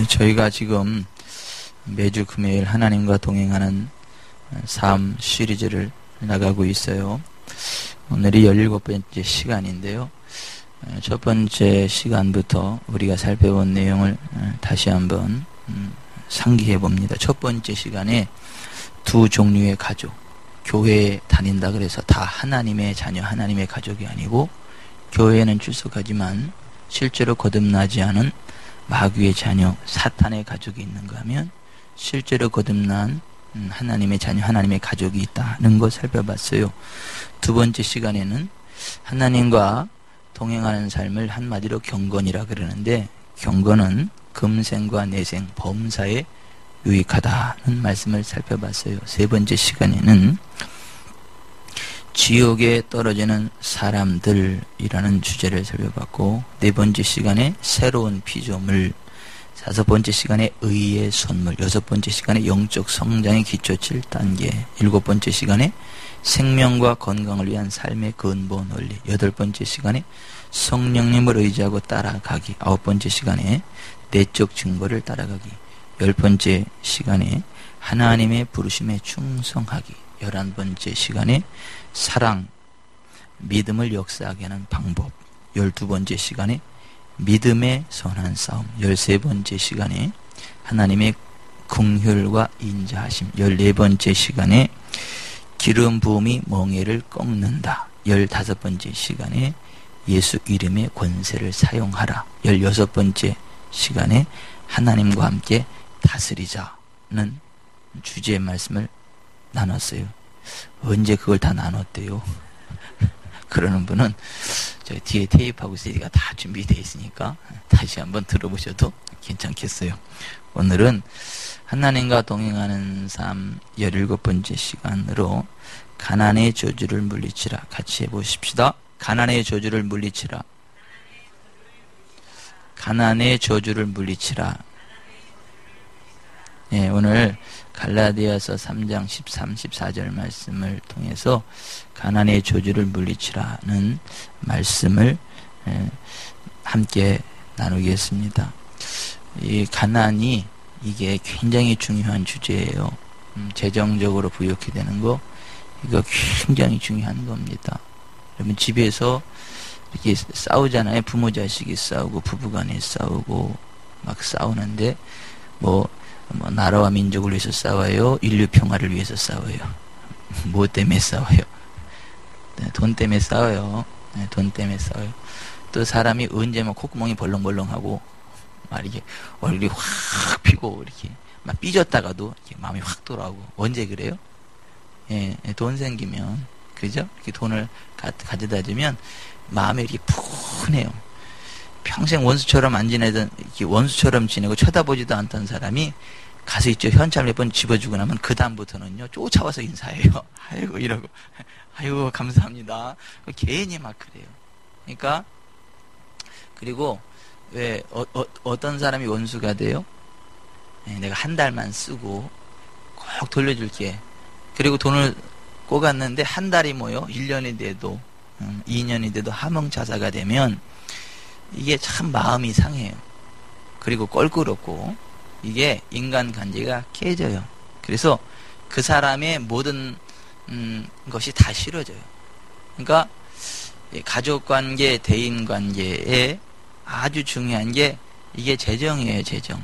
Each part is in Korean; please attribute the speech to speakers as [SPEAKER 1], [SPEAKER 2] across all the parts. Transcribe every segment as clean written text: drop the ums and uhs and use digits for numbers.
[SPEAKER 1] 저희가 지금 매주 금요일 하나님과 동행하는 삶 시리즈를 나가고 있어요. 오늘이 17번째 시간인데요. 첫 번째 시간부터 우리가 살펴본 내용을 다시 한번 상기해 봅니다. 첫 번째 시간에 두 종류의 가족, 교회에 다닌다 그래서 다 하나님의 자녀, 하나님의 가족이 아니고 교회에는 출석하지만 실제로 거듭나지 않은 마귀의 자녀, 사탄의 가족이 있는가 하면 실제로 거듭난 하나님의 자녀, 하나님의 가족이 있다는 걸 살펴봤어요. 두 번째 시간에는 하나님과 동행하는 삶을 한마디로 경건이라 그러는데, 경건은 금생과 내생, 범사에 유익하다는 말씀을 살펴봤어요. 세 번째 시간에는 지옥에 떨어지는 사람들이라는 주제를 살펴봤고, 네 번째 시간에 새로운 피조물, 다섯 번째 시간에 의의 선물, 여섯 번째 시간에 영적 성장의 기초 7단계, 일곱 번째 시간에 생명과 건강을 위한 삶의 근본 원리, 여덟 번째 시간에 성령님을 의지하고 따라가기, 아홉 번째 시간에 내적 증거를 따라가기, 열 번째 시간에 하나님의 부르심에 충성하기, 11번째 시간에 사랑, 믿음을 역사하게 하는 방법, 12번째 시간에 믿음의 선한 싸움, 13번째 시간에 하나님의 긍휼과 인자하심, 14번째 시간에 기름 부음이 멍에를 꺾는다, 15번째 시간에 예수 이름의 권세를 사용하라, 16번째 시간에 하나님과 함께 다스리자는 주제의 말씀을 나눴어요. 언제 그걸 다 나눴대요? 그러는 분은 저희 뒤에 테이프하고 CD가 다 준비되어 있으니까 다시 한번 들어보셔도 괜찮겠어요. 오늘은 하나님과 동행하는 삶 17번째 시간으로 가난의 저주를 물리치라 같이 해보십시다. 가난의 저주를 물리치라. 가난의 저주를 물리치라. 예, 오늘 갈라디아서 3장 13, 14절 말씀을 통해서 가난의 저주를 물리치라는 말씀을 함께 나누겠습니다. 이 가난이 이게 굉장히 중요한 주제예요. 재정적으로 부유하게 되는 거, 이거 굉장히 중요한 겁니다. 여러분 집에서 이렇게 싸우잖아요. 부모 자식이 싸우고 부부간에 싸우고 막 싸우는데 뭐 나라와 민족을 위해서 싸워요? 인류 평화를 위해서 싸워요? 뭐 때문에 싸워요? 네, 돈 때문에 싸워요. 네, 돈 때문에 싸워요. 또 사람이 언제 막 콧구멍이 벌렁벌렁하고 막 이렇게 얼굴이 확 피고 이렇게 막 삐졌다가도 이렇게 마음이 확 돌아오고, 언제 그래요? 예, 돈 생기면, 그죠? 이렇게 돈을 가져다 주면 마음이 이렇게 푸근해요. 평생 원수처럼 안 지내던, 이렇게 원수처럼 지내고 쳐다보지도 않던 사람이 가서 있죠. 현찰 몇 번 집어주고 나면 그다음부터는요, 쫓아와서 인사해요. 아이고, 이러고. 아이고, 감사합니다. 괜히 막 그래요. 그러니까, 그리고, 왜, 어떤 사람이 원수가 돼요? 네, 내가 한 달만 쓰고 꼭 돌려줄게. 그리고 돈을 꼬갔는데 한 달이 뭐요? 1년이 돼도, 2년이 돼도 하몽자사가 되면 이게 참 마음이 상해요. 그리고 껄끄럽고, 이게 인간관계가 깨져요. 그래서 그 사람의 모든 것이 다 싫어져요. 그러니까 가족관계, 대인관계에 아주 중요한 게 이게 재정이에요. 재정.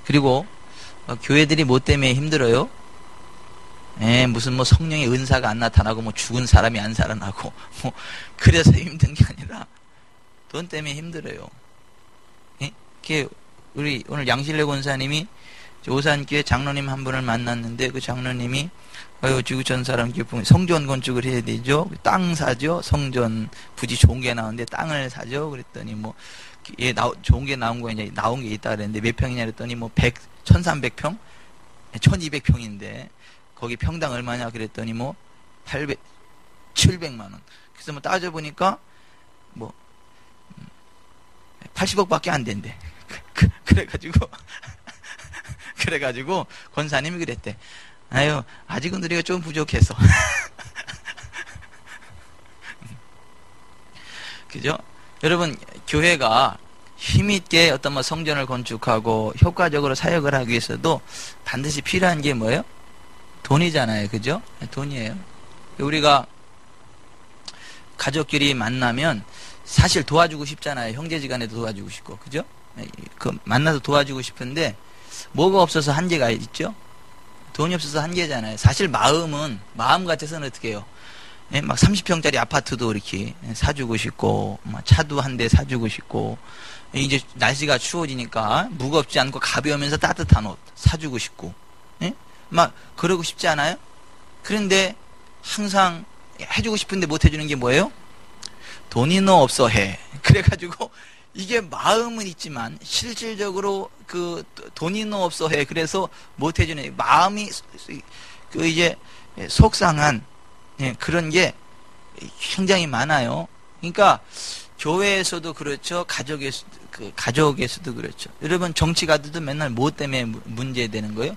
[SPEAKER 1] 그리고 교회들이 뭐 때문에 힘들어요? 무슨 뭐 성령의 은사가 안 나타나고 뭐 죽은 사람이 안 살아나고 뭐 그래서 힘든 게 아니라 돈 때문에 힘들어요. 우리 오늘 양실래 권사님이 오산교회 장로님 한 분을 만났는데, 그 장로님이 지구촌 사람 기쁨 성전 건축을 해야 되죠. 땅 사죠. 성전 부지 좋은 게 나오는데 땅을 사죠. 그랬더니 뭐 좋은 게 나온 거 이제 나온 게 있다 그랬는데 몇 평이냐 그랬더니 뭐 1300평, 1200평인데 거기 평당 얼마냐 그랬더니 뭐 700만 원. 그래서 뭐 따져 보니까 뭐 80억밖에 안 된대. 그래가지고 권사님이 그랬대. 아유, 아직은 우리가 좀 부족해서. 그죠? 여러분, 교회가 힘있게 어떤 뭐 성전을 건축하고 효과적으로 사역을 하기 위해서도 반드시 필요한 게 뭐예요? 돈이잖아요. 그죠? 돈이에요. 우리가 가족끼리 만나면 사실 도와주고 싶잖아요. 형제지간에도 도와주고 싶고. 그죠? 그 만나서 도와주고 싶은데 뭐가 없어서 한계가 있죠? 돈이 없어서 한계잖아요. 사실 마음 같아서는 어떻게 해요? 예, 막 30평짜리 아파트도 이렇게 사주고 싶고, 막 차도 한 대 사주고 싶고, 이제 날씨가 추워지니까 무겁지 않고 가벼우면서 따뜻한 옷 사주고 싶고, 예? 막 그러고 싶지 않아요? 그런데 항상 해주고 싶은데 못 해주는 게 뭐예요? 돈이 너 없어 해. 그래가지고 이게 마음은 있지만 실질적으로 그 돈이 너 없어 해. 그래서 못 해주는 마음이 그 이제 속상한 그런 게 굉장히 많아요. 그러니까 교회에서도 그렇죠. 가족에서도 그렇죠. 여러분 정치가들도 맨날 뭐 때문에 문제되는 거예요?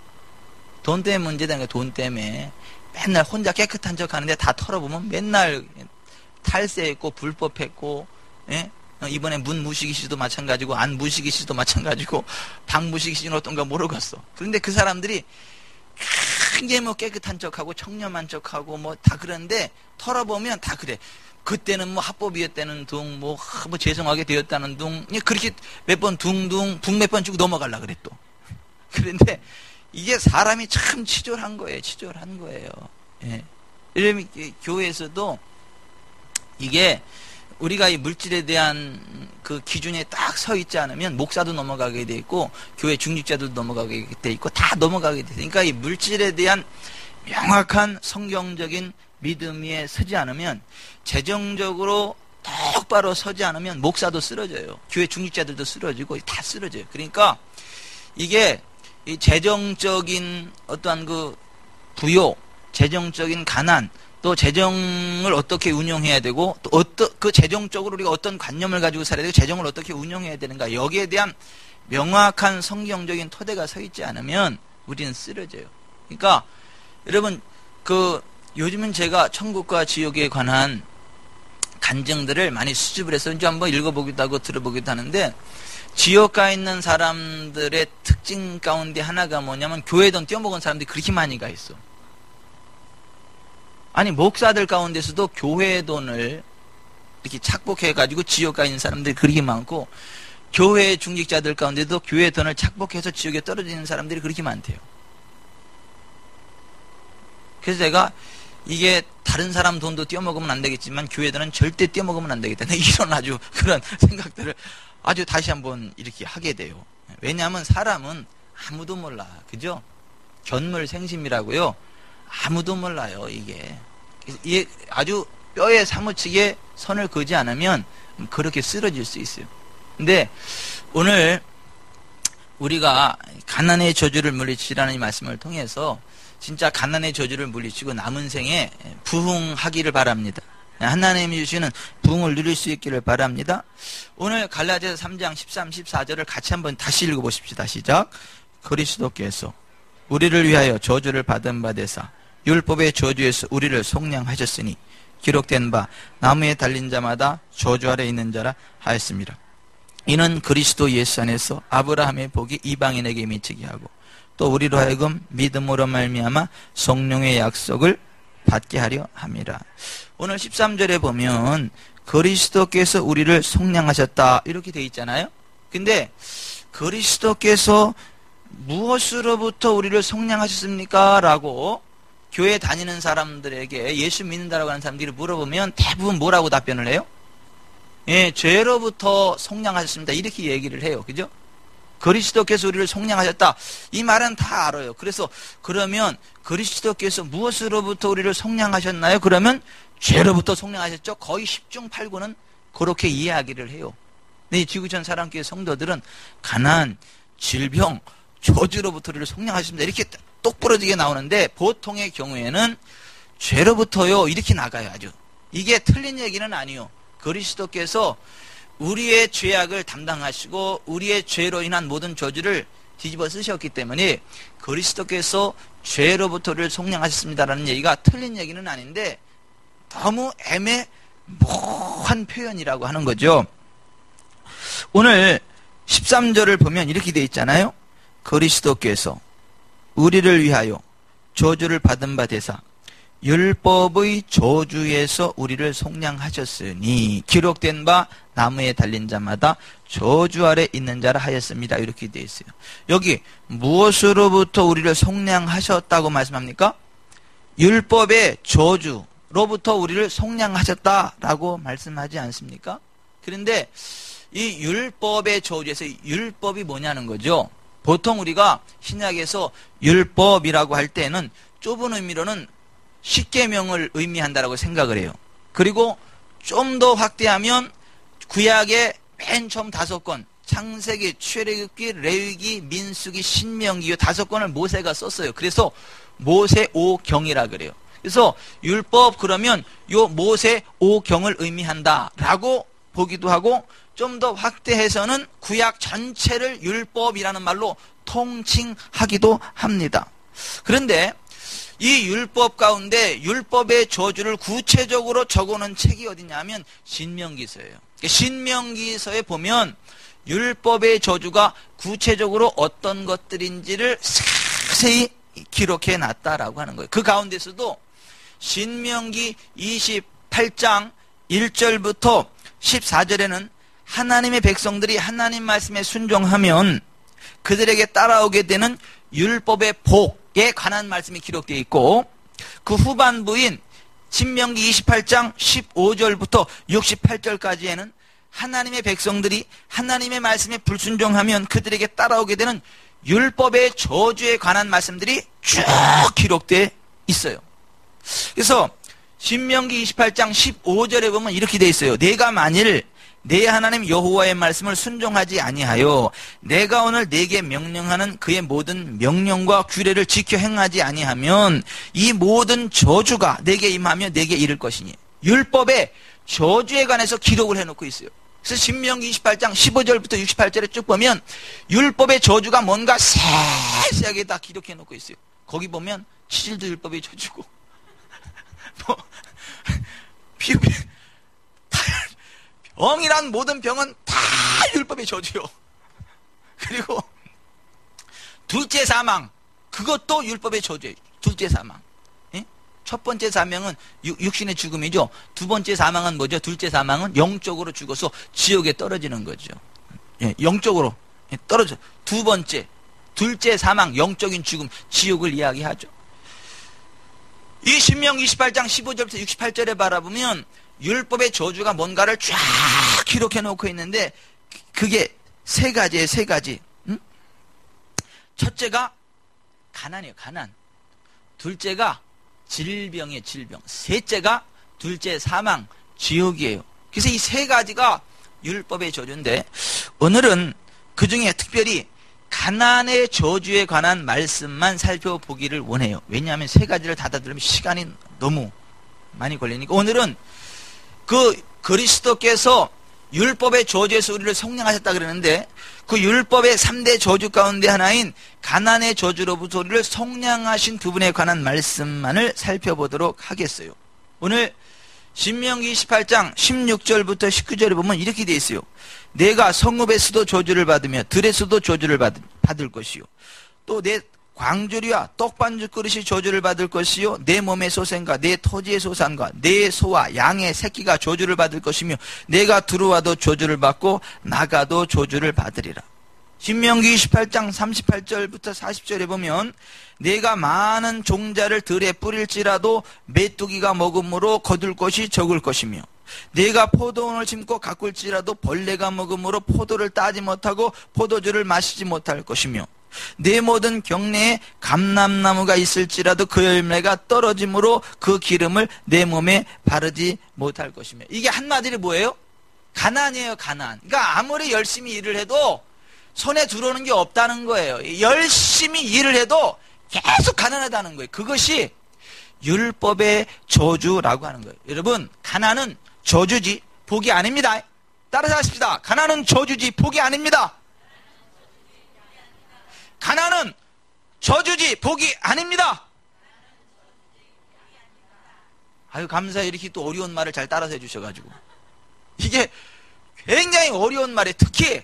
[SPEAKER 1] 돈 때문에 문제되는 거예요. 돈 때문에. 맨날 혼자 깨끗한 척 하는데 다 털어보면 맨날 탈세했고 불법했고, 예? 이번에 문 무시기 씨도 마찬가지고 안 무시기 씨도 마찬가지고 방 무시기 씨는 어떤가 모르겠어. 그런데 그 사람들이 굉장히 뭐 깨끗한 척하고 청렴한 척하고 뭐 다 그런데 털어보면 다 그래. 그때는 뭐 합법이었다는 둥, 뭐 죄송하게 되었다는 둥, 그렇게 몇 번 둥둥, 붕 몇 번 주고 넘어가려 그래 또. 그런데 이게 사람이 참 치졸한 거예요. 치졸한 거예요. 예. 이러면 교회에서도 이게 우리가 이 물질에 대한 그 기준에 딱 서 있지 않으면 목사도 넘어가게 돼 있고 교회 중직자들도 넘어가게 돼 있고 다 넘어가게 돼 있어요. 그러니까 이 물질에 대한 명확한 성경적인 믿음 위에 서지 않으면 재정적으로 똑바로 서지 않으면 목사도 쓰러져요. 교회 중직자들도 쓰러지고 다 쓰러져요. 그러니까 이게 이 재정적인 어떠한 그 부요, 재정적인 가난, 또 재정을 어떻게 운영해야 되고 또 그 재정적으로 우리가 어떤 관념을 가지고 살아야 되고 재정을 어떻게 운영해야 되는가 여기에 대한 명확한 성경적인 토대가 서 있지 않으면 우리는 쓰러져요. 그러니까 여러분 요즘은 제가 천국과 지옥에 관한 간증들을 많이 수집을 해서 이제 한번 읽어보기도 하고 들어보기도 하는데 지옥 가 있는 사람들의 특징 가운데 하나가 뭐냐면 교회 돈 떼어먹은 사람들이 그렇게 많이 가 있어. 아니 목사들 가운데서도 교회 돈을 이렇게 착복해가지고 지옥 가 있는 사람들이 그렇게 많고 교회 중직자들 가운데도 교회 돈을 착복해서 지옥에 떨어지는 사람들이 그렇게 많대요. 그래서 제가 이게 다른 사람 돈도 떼어먹으면 안 되겠지만 교회 돈은 절대 떼어먹으면 안 되겠다. 이런 아주 그런 생각들을 아주 다시 한번 이렇게 하게 돼요. 왜냐하면 사람은 아무도 몰라. 그죠? 견물생심이라고요. 아무도 몰라요, 이게. 아주 뼈에 사무치게 선을 그지 않으면 그렇게 쓰러질 수 있어요. 근데 오늘 우리가 가난의 저주를 물리치라는 이 말씀을 통해서 진짜 가난의 저주를 물리치고 남은 생에 부흥하기를 바랍니다. 하나님이 주시는 부흥을 누릴 수 있기를 바랍니다. 오늘 갈라디아서 3장 13, 14절을 같이 한번 다시 읽어보십시다. 시작. 그리스도께서 우리를 위하여 저주를 받은 바 되사 율법의 저주에서 우리를 속량하셨으니 기록된 바 나무에 달린 자마다 저주 아래 있는 자라 하였습니다. 이는 그리스도 예수 안에서 아브라함의 복이 이방인에게 미치게 하고 또 우리로 하여금 믿음으로 말미암아 성령의 약속을 받게 하려 함이라. 오늘 13절에 보면 그리스도께서 우리를 속량하셨다 이렇게 돼 있잖아요. 근데 그리스도께서 무엇으로부터 우리를 속량하셨습니까? 라고 교회 다니는 사람들에게 예수 믿는다라고 하는 사람들이 물어보면 대부분 뭐라고 답변을 해요? 예, 죄로부터 속량하셨습니다. 이렇게 얘기를 해요. 그죠? 그리스도께서 우리를 속량하셨다. 이 말은 다 알아요. 그래서 그러면 그리스도께서 무엇으로부터 우리를 속량하셨나요? 그러면 죄로부터 속량하셨죠. 거의 10중 8구는 그렇게 이야기를 해요. 근데 지구촌 사랑교회 성도들은 가난, 질병, 저주로부터 우리를 속량하셨습니다. 이렇게 똑부러지게 나오는데 보통의 경우에는 죄로부터요 이렇게 나가요. 아주 이게 틀린 얘기는 아니에요. 그리스도께서 우리의 죄악을 담당하시고 우리의 죄로 인한 모든 저주를 뒤집어 쓰셨기 때문에 그리스도께서 죄로부터를 속량하셨습니다라는 얘기가 틀린 얘기는 아닌데 너무 애매모호한 표현이라고 하는 거죠. 오늘 13절을 보면 이렇게 되어 있잖아요. 그리스도께서 우리를 위하여 저주를 받은 바 되사 율법의 저주에서 우리를 속량하셨으니 기록된 바 나무에 달린 자마다 저주 아래 있는 자라 하였습니다. 이렇게 되어 있어요. 여기 무엇으로부터 우리를 속량하셨다고 말씀합니까? 율법의 저주로부터 우리를 속량하셨다라고 말씀하지 않습니까? 그런데 이 율법의 저주에서 율법이 뭐냐는 거죠. 보통 우리가 신약에서 율법이라고 할 때는 좁은 의미로는 십계명을 의미한다라고 생각을 해요. 그리고 좀 더 확대하면 구약의 맨 처음 5권, 창세기, 출애굽기, 레위기, 민수기, 신명기 이 5권을 모세가 썼어요. 그래서 모세 오경이라 그래요. 그래서 율법 그러면 요 모세 오경을 의미한다라고 보기도 하고, 좀 더 확대해서는 구약 전체를 율법이라는 말로 통칭하기도 합니다. 그런데 이 율법 가운데 율법의 저주를 구체적으로 적어놓은 책이 어디냐면 신명기서예요. 신명기서에 보면 율법의 저주가 구체적으로 어떤 것들인지를 자세히 기록해 놨다라고 하는 거예요. 그 가운데서도 신명기 28장 1절부터 14절에는 하나님의 백성들이 하나님 말씀에 순종하면 그들에게 따라오게 되는 율법의 복에 관한 말씀이 기록되어 있고, 그 후반부인 신명기 28장 15절부터 68절까지에는 하나님의 백성들이 하나님의 말씀에 불순종하면 그들에게 따라오게 되는 율법의 저주에 관한 말씀들이 쭉 기록되어 있어요. 그래서 신명기 28장 15절에 보면 이렇게 되어 있어요. 내가 만일 내 하나님 여호와의 말씀을 순종하지 아니하여 내가 오늘 내게 명령하는 그의 모든 명령과 규례를 지켜 행하지 아니하면 이 모든 저주가 내게 임하며 내게 이를 것이니, 율법의 저주에 관해서 기록을 해놓고 있어요. 그래서 신명기 28장 15절부터 68절에 쭉 보면 율법의 저주가 뭔가 세세하게 다 기록해놓고 있어요. 거기 보면 치질도 율법의 저주고 뭐 병이란 모든 병은 다 율법의 저주요. 그리고 둘째 사망, 그것도 율법의 저주예요. 둘째 사망. 예? 첫 번째 사망은 육신의 죽음이죠. 두 번째 사망은 뭐죠? 둘째 사망은 영적으로 죽어서 지옥에 떨어지는 거죠. 예, 영적으로 떨어져. 두 번째, 둘째 사망, 영적인 죽음, 지옥을 이야기하죠. 이 신명기 28장 15절부터 68절에 바라보면 율법의 저주가 뭔가를 쫙 기록해 놓고 있는데, 그게 세 가지예요. 세 가지. 응? 첫째가 가난이에요. 가난. 둘째가 질병이에요. 질병. 셋째가 둘째 사망, 지옥이에요. 그래서 이 세 가지가 율법의 저주인데, 오늘은 그 중에 특별히 가난의 저주에 관한 말씀만 살펴보기를 원해요. 왜냐하면 세 가지를 다 들으면 시간이 너무 많이 걸리니까. 오늘은 그 그리스도께서 율법의 저주에서 우리를 속량하셨다 그러는데, 그 율법의 3대 저주 가운데 하나인 가난의 저주로부터 우리를 속량하신 부분에 관한 말씀만을 살펴보도록 하겠어요. 오늘 신명기 28장 16절부터 19절에 보면 이렇게 되어 있어요. 내가 성읍에서도 저주를 받으며 들에서도 저주를 받을 것이요, 또 내 광주리와 떡반죽 그릇이 저주를 받을 것이요, 내 몸의 소생과 내 토지의 소산과 내 소와 양의 새끼가 저주를 받을 것이며, 내가 들어와도 저주를 받고 나가도 저주를 받으리라. 신명기 28장 38절부터 40절에 보면 내가 많은 종자를 들에 뿌릴지라도 메뚜기가 먹음으로 거둘 것이 적을 것이며, 내가 포도원을 심고 가꿀지라도 벌레가 먹음으로 포도를 따지 못하고 포도주를 마시지 못할 것이며, 내 모든 경내에 감람나무가 있을지라도 그 열매가 떨어짐으로 그 기름을 내 몸에 바르지 못할 것이며. 이게 한마디로 뭐예요? 가난이에요. 가난. 그러니까 아무리 열심히 일을 해도 손에 들어오는 게 없다는 거예요. 열심히 일을 해도 계속 가난하다는 거예요. 그것이 율법의 저주라고 하는 거예요. 여러분, 가난은 저주지 복이 아닙니다. 따라서 하십시다. 가난은 저주지 복이 아닙니다. 가난은 저주지 복이 아닙니다. 아유, 감사해요. 이렇게 또 어려운 말을 잘 따라서 해주셔가지고. 이게 굉장히 어려운 말이에요. 특히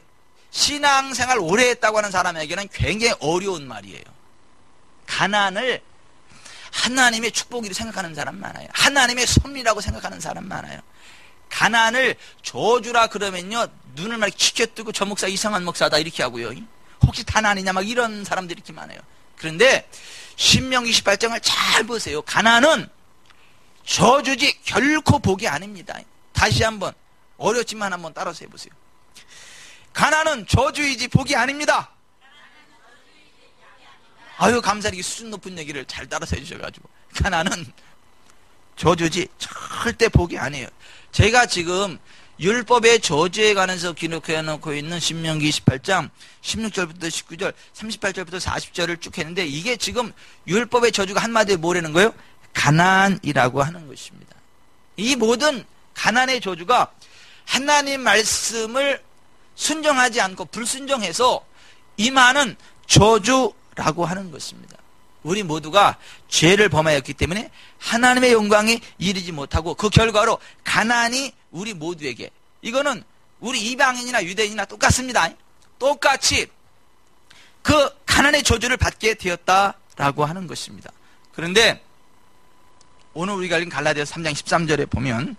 [SPEAKER 1] 신앙생활 오래 했다고 하는 사람에게는 굉장히 어려운 말이에요. 가난을 하나님의 축복이라고 생각하는 사람 많아요. 하나님의 섭리라고 생각하는 사람 많아요. 가난을 저주라 그러면요, 눈을 막 치켜뜨고 저 목사 이상한 목사다 이렇게 하고요. 혹시 단 아니냐 막 이런 사람들이 이렇게 많아요. 그런데 신명기 18장을 잘 보세요. 가난은 저주지 결코 복이 아닙니다. 다시 한번 어렵지만 한번 따라서 해보세요. 가난은 저주이지 복이 아닙니다. 아유, 감사하게 수준 높은 얘기를 잘 따라서 해주셔가지고. 가난은 저주지 절대 복이 아니에요. 제가 지금 율법의 저주에 관해서 기록해 놓고 있는 신명기 28장 16절부터 19절 38절부터 40절을 쭉 했는데, 이게 지금 율법의 저주가 한마디에 뭐라는 거예요? 가난이라고 하는 것입니다. 이 모든 가난의 저주가 하나님 말씀을 순종하지 않고 불순종해서 임하는 저주라고 하는 것입니다. 우리 모두가 죄를 범하였기 때문에 하나님의 영광에 이르지 못하고, 그 결과로 가난이 우리 모두에게, 이거는 우리 이방인이나 유대인이나 똑같습니다. 똑같이 그 가난의 저주를 받게 되었다라고 하는 것입니다. 그런데 오늘 우리가 읽은 갈라디아서 3장 13절에 보면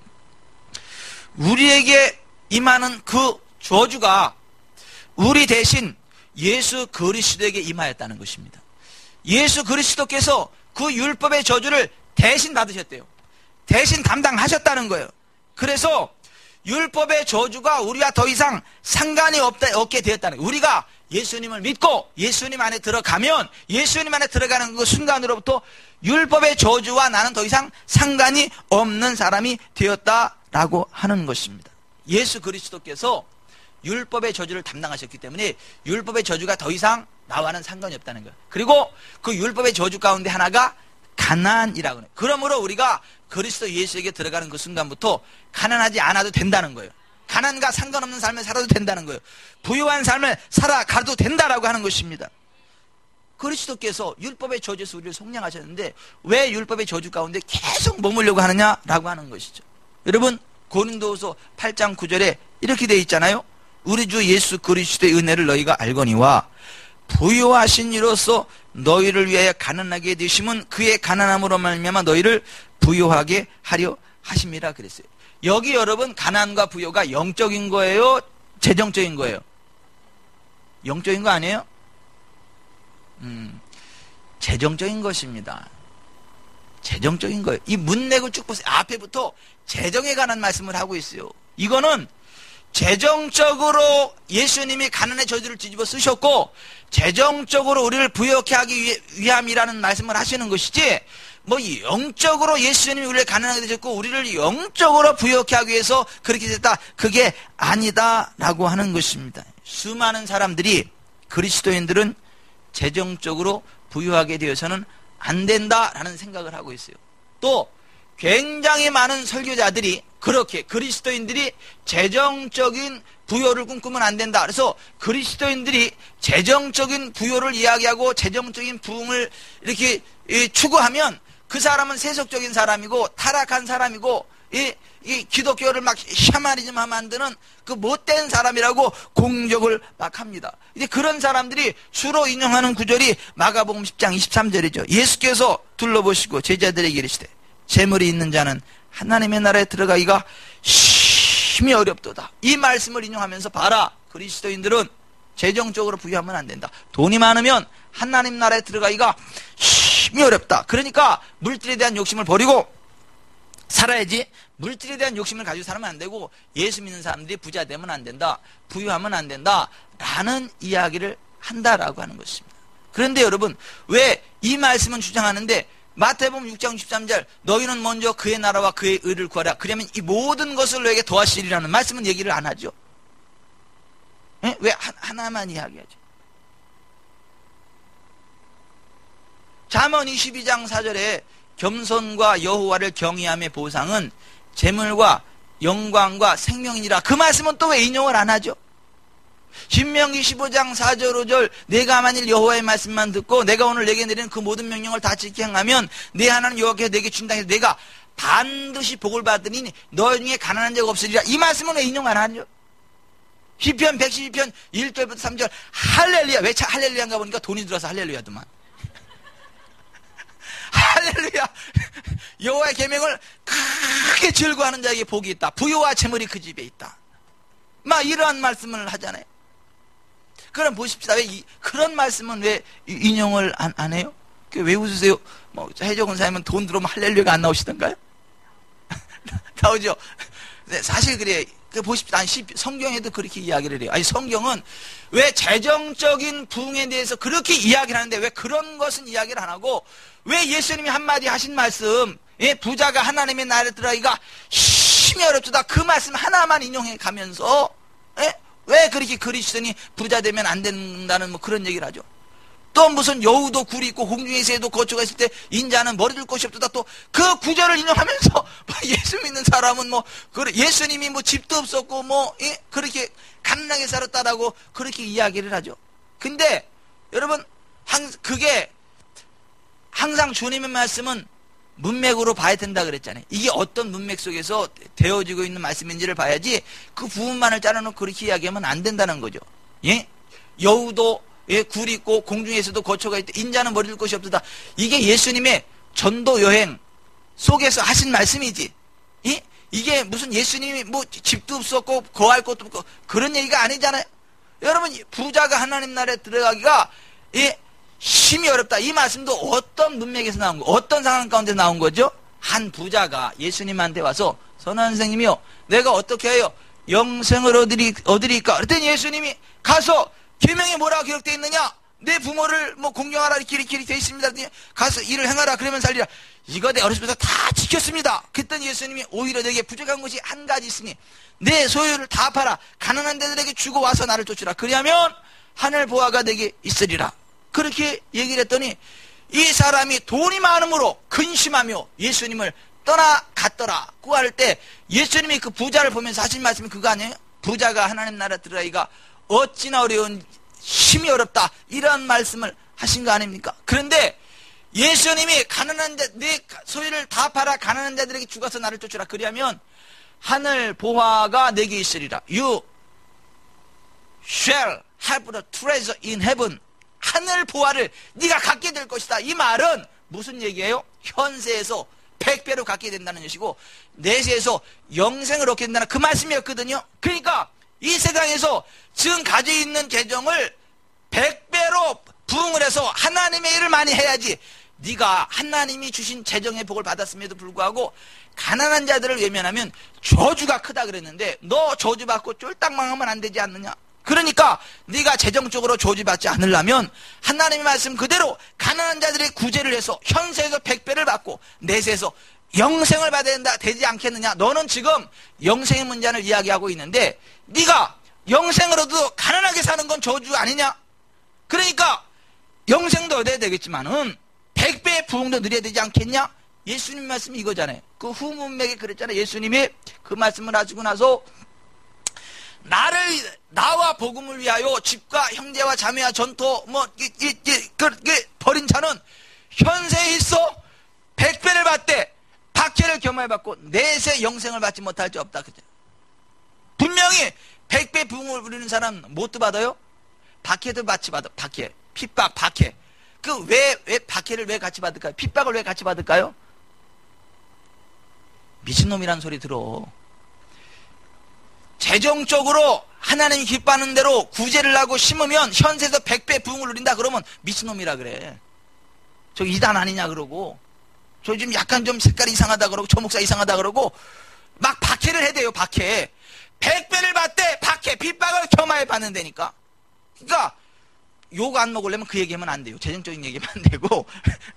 [SPEAKER 1] 우리에게 임하는 그 저주가 우리 대신 예수 그리스도에게 임하였다는 것입니다. 예수 그리스도께서 그 율법의 저주를 대신 받으셨대요. 대신 감당하셨다는 거예요. 그래서 율법의 저주가 우리와 더 이상 상관이 없게 되었다는 거예요. 우리가 예수님을 믿고 예수님 안에 들어가면, 예수님 안에 들어가는 그 순간으로부터 율법의 저주와 나는 더 이상 상관이 없는 사람이 되었다라고 하는 것입니다. 예수 그리스도께서 율법의 저주를 담당하셨기 때문에 율법의 저주가 더 이상 나와는 상관이 없다는 거예요. 그리고 그 율법의 저주 가운데 하나가 가난이라고 해요. 그러므로 우리가 그리스도 예수에게 들어가는 그 순간부터 가난하지 않아도 된다는 거예요. 가난과 상관없는 삶을 살아도 된다는 거예요. 부유한 삶을 살아가도 된다라고 하는 것입니다. 그리스도께서 율법의 저주에서 우리를 속량하셨는데 왜 율법의 저주 가운데 계속 머물려고 하느냐라고 하는 것이죠. 여러분, 고린도후서 8장 9절에 이렇게 되어 있잖아요. 우리 주 예수 그리스도의 은혜를 너희가 알거니와 부유하신 이로써 너희를 위하여 가난하게 되심은 그의 가난함으로 말미암아 너희를 부유하게 하려 하심이라 그랬어요. 여기 여러분, 가난과 부유가 영적인 거예요? 재정적인 거예요? 영적인 거 아니에요? 재정적인 것입니다. 재정적인 거예요. 이 문맥을 쭉 보세요. 앞에부터 재정에 관한 말씀을 하고 있어요. 이거는 재정적으로 예수님이 가난의 저주를 뒤집어 쓰셨고 재정적으로 우리를 부유하게 하기 위함이라는 말씀을 하시는 것이지, 뭐 영적으로 예수님이 우리를 가난하게 되셨고 우리를 영적으로 부유하게 하기 위해서 그렇게 됐다, 그게 아니다라고 하는 것입니다. 수많은 사람들이, 그리스도인들은 재정적으로 부유하게 되어서는 안 된다라는 생각을 하고 있어요. 또 굉장히 많은 설교자들이 그렇게 그리스도인들이 재정적인 부여를 꿈꾸면 안 된다. 그래서 그리스도인들이 재정적인 부여를 이야기하고 재정적인 부흥을 이렇게 추구하면 그 사람은 세속적인 사람이고 타락한 사람이고 이 기독교를 막 샤머니즘화 만드는 그 못된 사람이라고 공격을 막 합니다. 이제 그런 사람들이 주로 인용하는 구절이 마가복음 10장 23절이죠. 예수께서 둘러보시고 제자들에게 이르시되 재물이 있는 자는 하나님의 나라에 들어가기가 심히 어렵도다. 이 말씀을 인용하면서 봐라, 그리스도인들은 재정적으로 부유하면 안 된다. 돈이 많으면 하나님 나라에 들어가기가 심히 어렵다. 그러니까 물질에 대한 욕심을 버리고 살아야지. 물질에 대한 욕심을 가지고 살면 안 되고 예수 믿는 사람들이 부자 되면 안 된다, 부유하면 안 된다 라는 이야기를 한다라고 하는 것입니다. 그런데 여러분, 왜 이 말씀은 주장하는데 마태복음 6장 13절 너희는 먼저 그의 나라와 그의 의를 구하라 그러면 이 모든 것을 너에게 더하시리라는 말씀은 얘기를 안 하죠. 에? 왜 하나만 이야기하죠? 잠언 22장 4절에 겸손과 여호와를 경외함의 보상은 재물과 영광과 생명이니라. 그 말씀은 또 왜 인용을 안 하죠? 신명기 15장 4절 5절 내가 만일 여호와의 말씀만 듣고 내가 오늘 내게 내리는 그 모든 명령을 다 지키게 행하면 내 하나님 여호와께서 내게 준다 해서 내가 반드시 복을 받으니 너 중에 가난한 자가 없으리라. 이 말씀은 왜 인용 안 하죠? 시편 112편 1절부터 3절 할렐루야. 왜 할렐루야인가 보니까 돈이 들어서 할렐루야더만. 할렐루야. 여호와의 계명을 크게 즐거워하는 자에게 복이 있다. 부유와 재물이 그 집에 있다. 막 이러한 말씀을 하잖아요. 그럼 보십시다. 그런 말씀은 왜 인용을 안 해요? 왜 웃으세요? 뭐 해적은 사람은 돈 들어오면 할렐루야가 안 나오시던가요? 나오죠. 사실 그래. 보십시다. 성경에도 그렇게 이야기를 해요. 아니, 성경은 왜 재정적인 부흥에 대해서 그렇게 이야기를 하는데 왜 그런 것은 이야기를 안 하고 왜 예수님이 한마디 하신 말씀, 부자가 하나님의 나라에 들어가기가 힘이 어렵다. 그 말씀 하나만 인용해 가면서 왜 그렇게 그리스도인이 부자 되면 안 된다는 뭐 그런 얘기를 하죠. 또 무슨 여우도 굴이 있고 공중의 새도 거처가 있을 때 인자는 머리 둘 곳이 없다. 또 그 구절을 인용하면서 뭐 예수 믿는 사람은 뭐 예수님이 뭐 집도 없었고 뭐 그렇게 가난하게 살았다라고 그렇게 이야기를 하죠. 근데 여러분 그게 항상 주님의 말씀은 문맥으로 봐야 된다 그랬잖아요. 이게 어떤 문맥 속에서 되어지고 있는 말씀인지를 봐야지 그 부분만을 잘라놓고 그렇게 이야기하면 안 된다는 거죠. 예? 여우도 굴이 있고 공중에서도 거처가 있다. 인자는 머리 둘 곳이 없다. 이게 예수님의 전도 여행 속에서 하신 말씀이지. 이게 무슨 예수님이 뭐 집도 없었고 거할 것도 없고 그런 얘기가 아니잖아요. 여러분 부자가 하나님 나라에 들어가기가 힘이 어렵다. 이 말씀도 어떤 문맥에서 나온 거, 어떤 상황 가운데 나온 거죠? 한 부자가 예수님한테 와서 선한 선생님이요, 내가 어떻게 해요? 영생을 얻으리까? 그랬더니 예수님이 가서 계명에 뭐라고 기록되어 있느냐? 내 부모를 뭐 공경하라 이렇게 되어 있습니다. 가서 일을 행하라 그러면 살리라. 이거 내 어렸을 때부터 다 지켰습니다. 그랬더니 예수님이 오히려 내게 부족한 것이 한 가지 있으니 내 소유를 다 팔아 가난한 데들에게 주고 와서 나를 쫓으라. 그리하면 하늘 보화가 내게 있으리라. 그렇게 얘기를 했더니 이 사람이 돈이 많음으로 근심하며 예수님을 떠나갔더라고 할 때 예수님이 그 부자를 보면서 하신 말씀이 그거 아니에요? 부자가 하나님 나라 들어가기가 어찌나 어려운, 힘이 어렵다, 이런 말씀을 하신 거 아닙니까? 그런데 예수님이 가난한 자, 내 소유를 다 팔아 가난한 자들에게 죽어서 나를 쫓으라. 그리하면 하늘 보화가 내게 있으리라. You shall have the treasure in heaven. 하늘 보화를 네가 갖게 될 것이다. 이 말은 무슨 얘기예요? 현세에서 100배로 갖게 된다는 것이고 내세에서 영생을 얻게 된다는 그 말씀이었거든요. 그러니까 이 세상에서 지금 가지고 있는 재정을 100배로 부흥을 해서 하나님의 일을 많이 해야지. 네가 하나님이 주신 재정의 복을 받았음에도 불구하고 가난한 자들을 외면하면 저주가 크다 그랬는데 너 저주받고 쫄딱 망하면 안 되지 않느냐? 그러니까 네가 재정적으로 저주받지 않으려면 하나님의 말씀 그대로 가난한 자들의 구제를 해서 현세에서 100배를 받고 내세에서 영생을 받아야 된다, 되지 않겠느냐? 너는 지금 영생의 문제를 이야기하고 있는데 네가 영생을 얻어도 가난하게 사는 건 저주 아니냐? 그러니까 영생도 얻어야 되겠지만은 100배의 부흥도 누려야 되지 않겠냐? 예수님 말씀이 이거잖아요. 그 후문맥에 그랬잖아요. 예수님이 그 말씀을 하시고 나서 나와 복음을 위하여 집과 형제와 자매와 전토 버린 자는 현세에 있어 100배를 받되 박해를 겸하여받고 내세 영생을 받지 못할 자 없다. 그죠? 분명히 100배 부흥을 부리는 사람 뭣도 받아요? 박해도 같이 받아. 박해, 핍박, 박해. 왜 박해를 왜 같이 받을까요? 핍박을 왜 같이 받을까요? 미친놈이란 소리 들어. 재정적으로 하나님이 기뻐하는 대로 구제를 하고 심으면 현세에서 100배 부흥을 누린다 그러면 미친놈이라 그래. 저 이단 아니냐 그러고, 저 지금 약간 좀 색깔이 이상하다 그러고, 저 목사 이상하다 그러고 막 박해를 해대요. 박해. 100배를 받되 박해, 핍박을 겸하여 받는다니까. 그러니까 욕 안 먹으려면 그 얘기하면 안 돼요. 재정적인 얘기하면 안 되고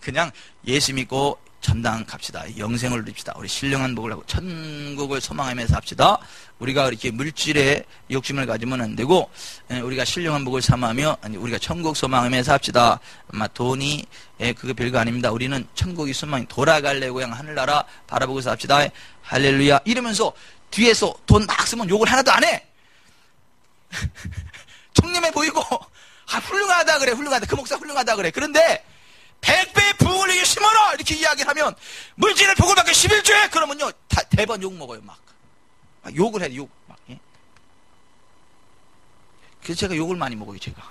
[SPEAKER 1] 그냥 예수 믿고 전당 갑시다. 영생을 누립시다. 우리 신령한 복을 하고 천국을 소망하면서 합시다. 우리가 이렇게 물질에 욕심을 가지면 안 되고 우리가 신령한 복을 삼으며 우리가 천국 소망하면서 합시다. 아마 돈이 그게 별거 아닙니다. 우리는 천국이 소망이 돌아갈래고 그냥 하늘나라 바라보고서 합시다. 할렐루야. 이러면서 뒤에서 돈 막 쓰면 욕을 하나도 안 해. 청렴해 보이고 훌륭하다 그래. 훌륭하다. 그 목사 훌륭하다 그래. 그런데 100배의 부흥을 위해 심어라 이렇게 이야기를 하면 물질을 복을 받게 11조에 그러면요 대번 욕 먹어요. 막 욕을 해. 욕 막. 예? 그래서 제가 욕을 많이 먹어요, 제가.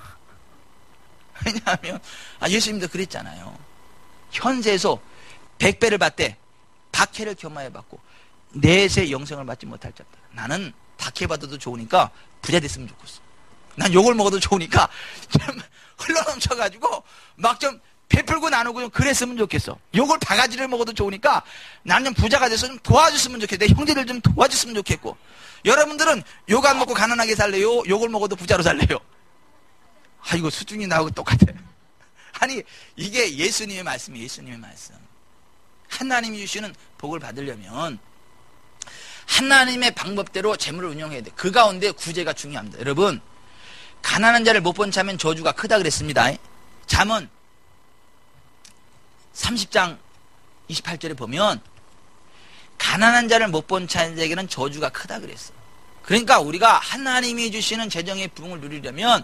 [SPEAKER 1] 왜냐하면, 예수님도 그랬잖아요. 현세에서 100배를 받되, 박해를 겸하여 받고, 내세 영생을 받지 못할 자다. 나는 박해 받아도 좋으니까 부자 됐으면 좋겠어. 난 욕을 먹어도 좋으니까 좀 흘러넘쳐가지고 막 좀 베풀고 나누고 좀 그랬으면 좋겠어. 욕을 바가지를 먹어도 좋으니까 나는 부자가 돼서 좀 도와줬으면 좋겠어. 내 형제들 좀 도와줬으면 좋겠고. 여러분들은 욕 안 먹고 가난하게 살래요? 욕을 먹어도 부자로 살래요? 이거 수준이 나하고 똑같아. 아니, 이게 예수님의 말씀이에요. 예수님의 말씀. 하나님이 주시는 복을 받으려면 하나님의 방법대로 재물을 운영해야 돼. 그 가운데 구제가 중요합니다. 여러분, 가난한 자를 못 본 참은 저주가 크다 그랬습니다. 잠언 30장 28절에 보면 가난한 자를 못 본 자에게는 저주가 크다 그랬어. 그러니까 우리가 하나님이 주시는 재정의 부흥을 누리려면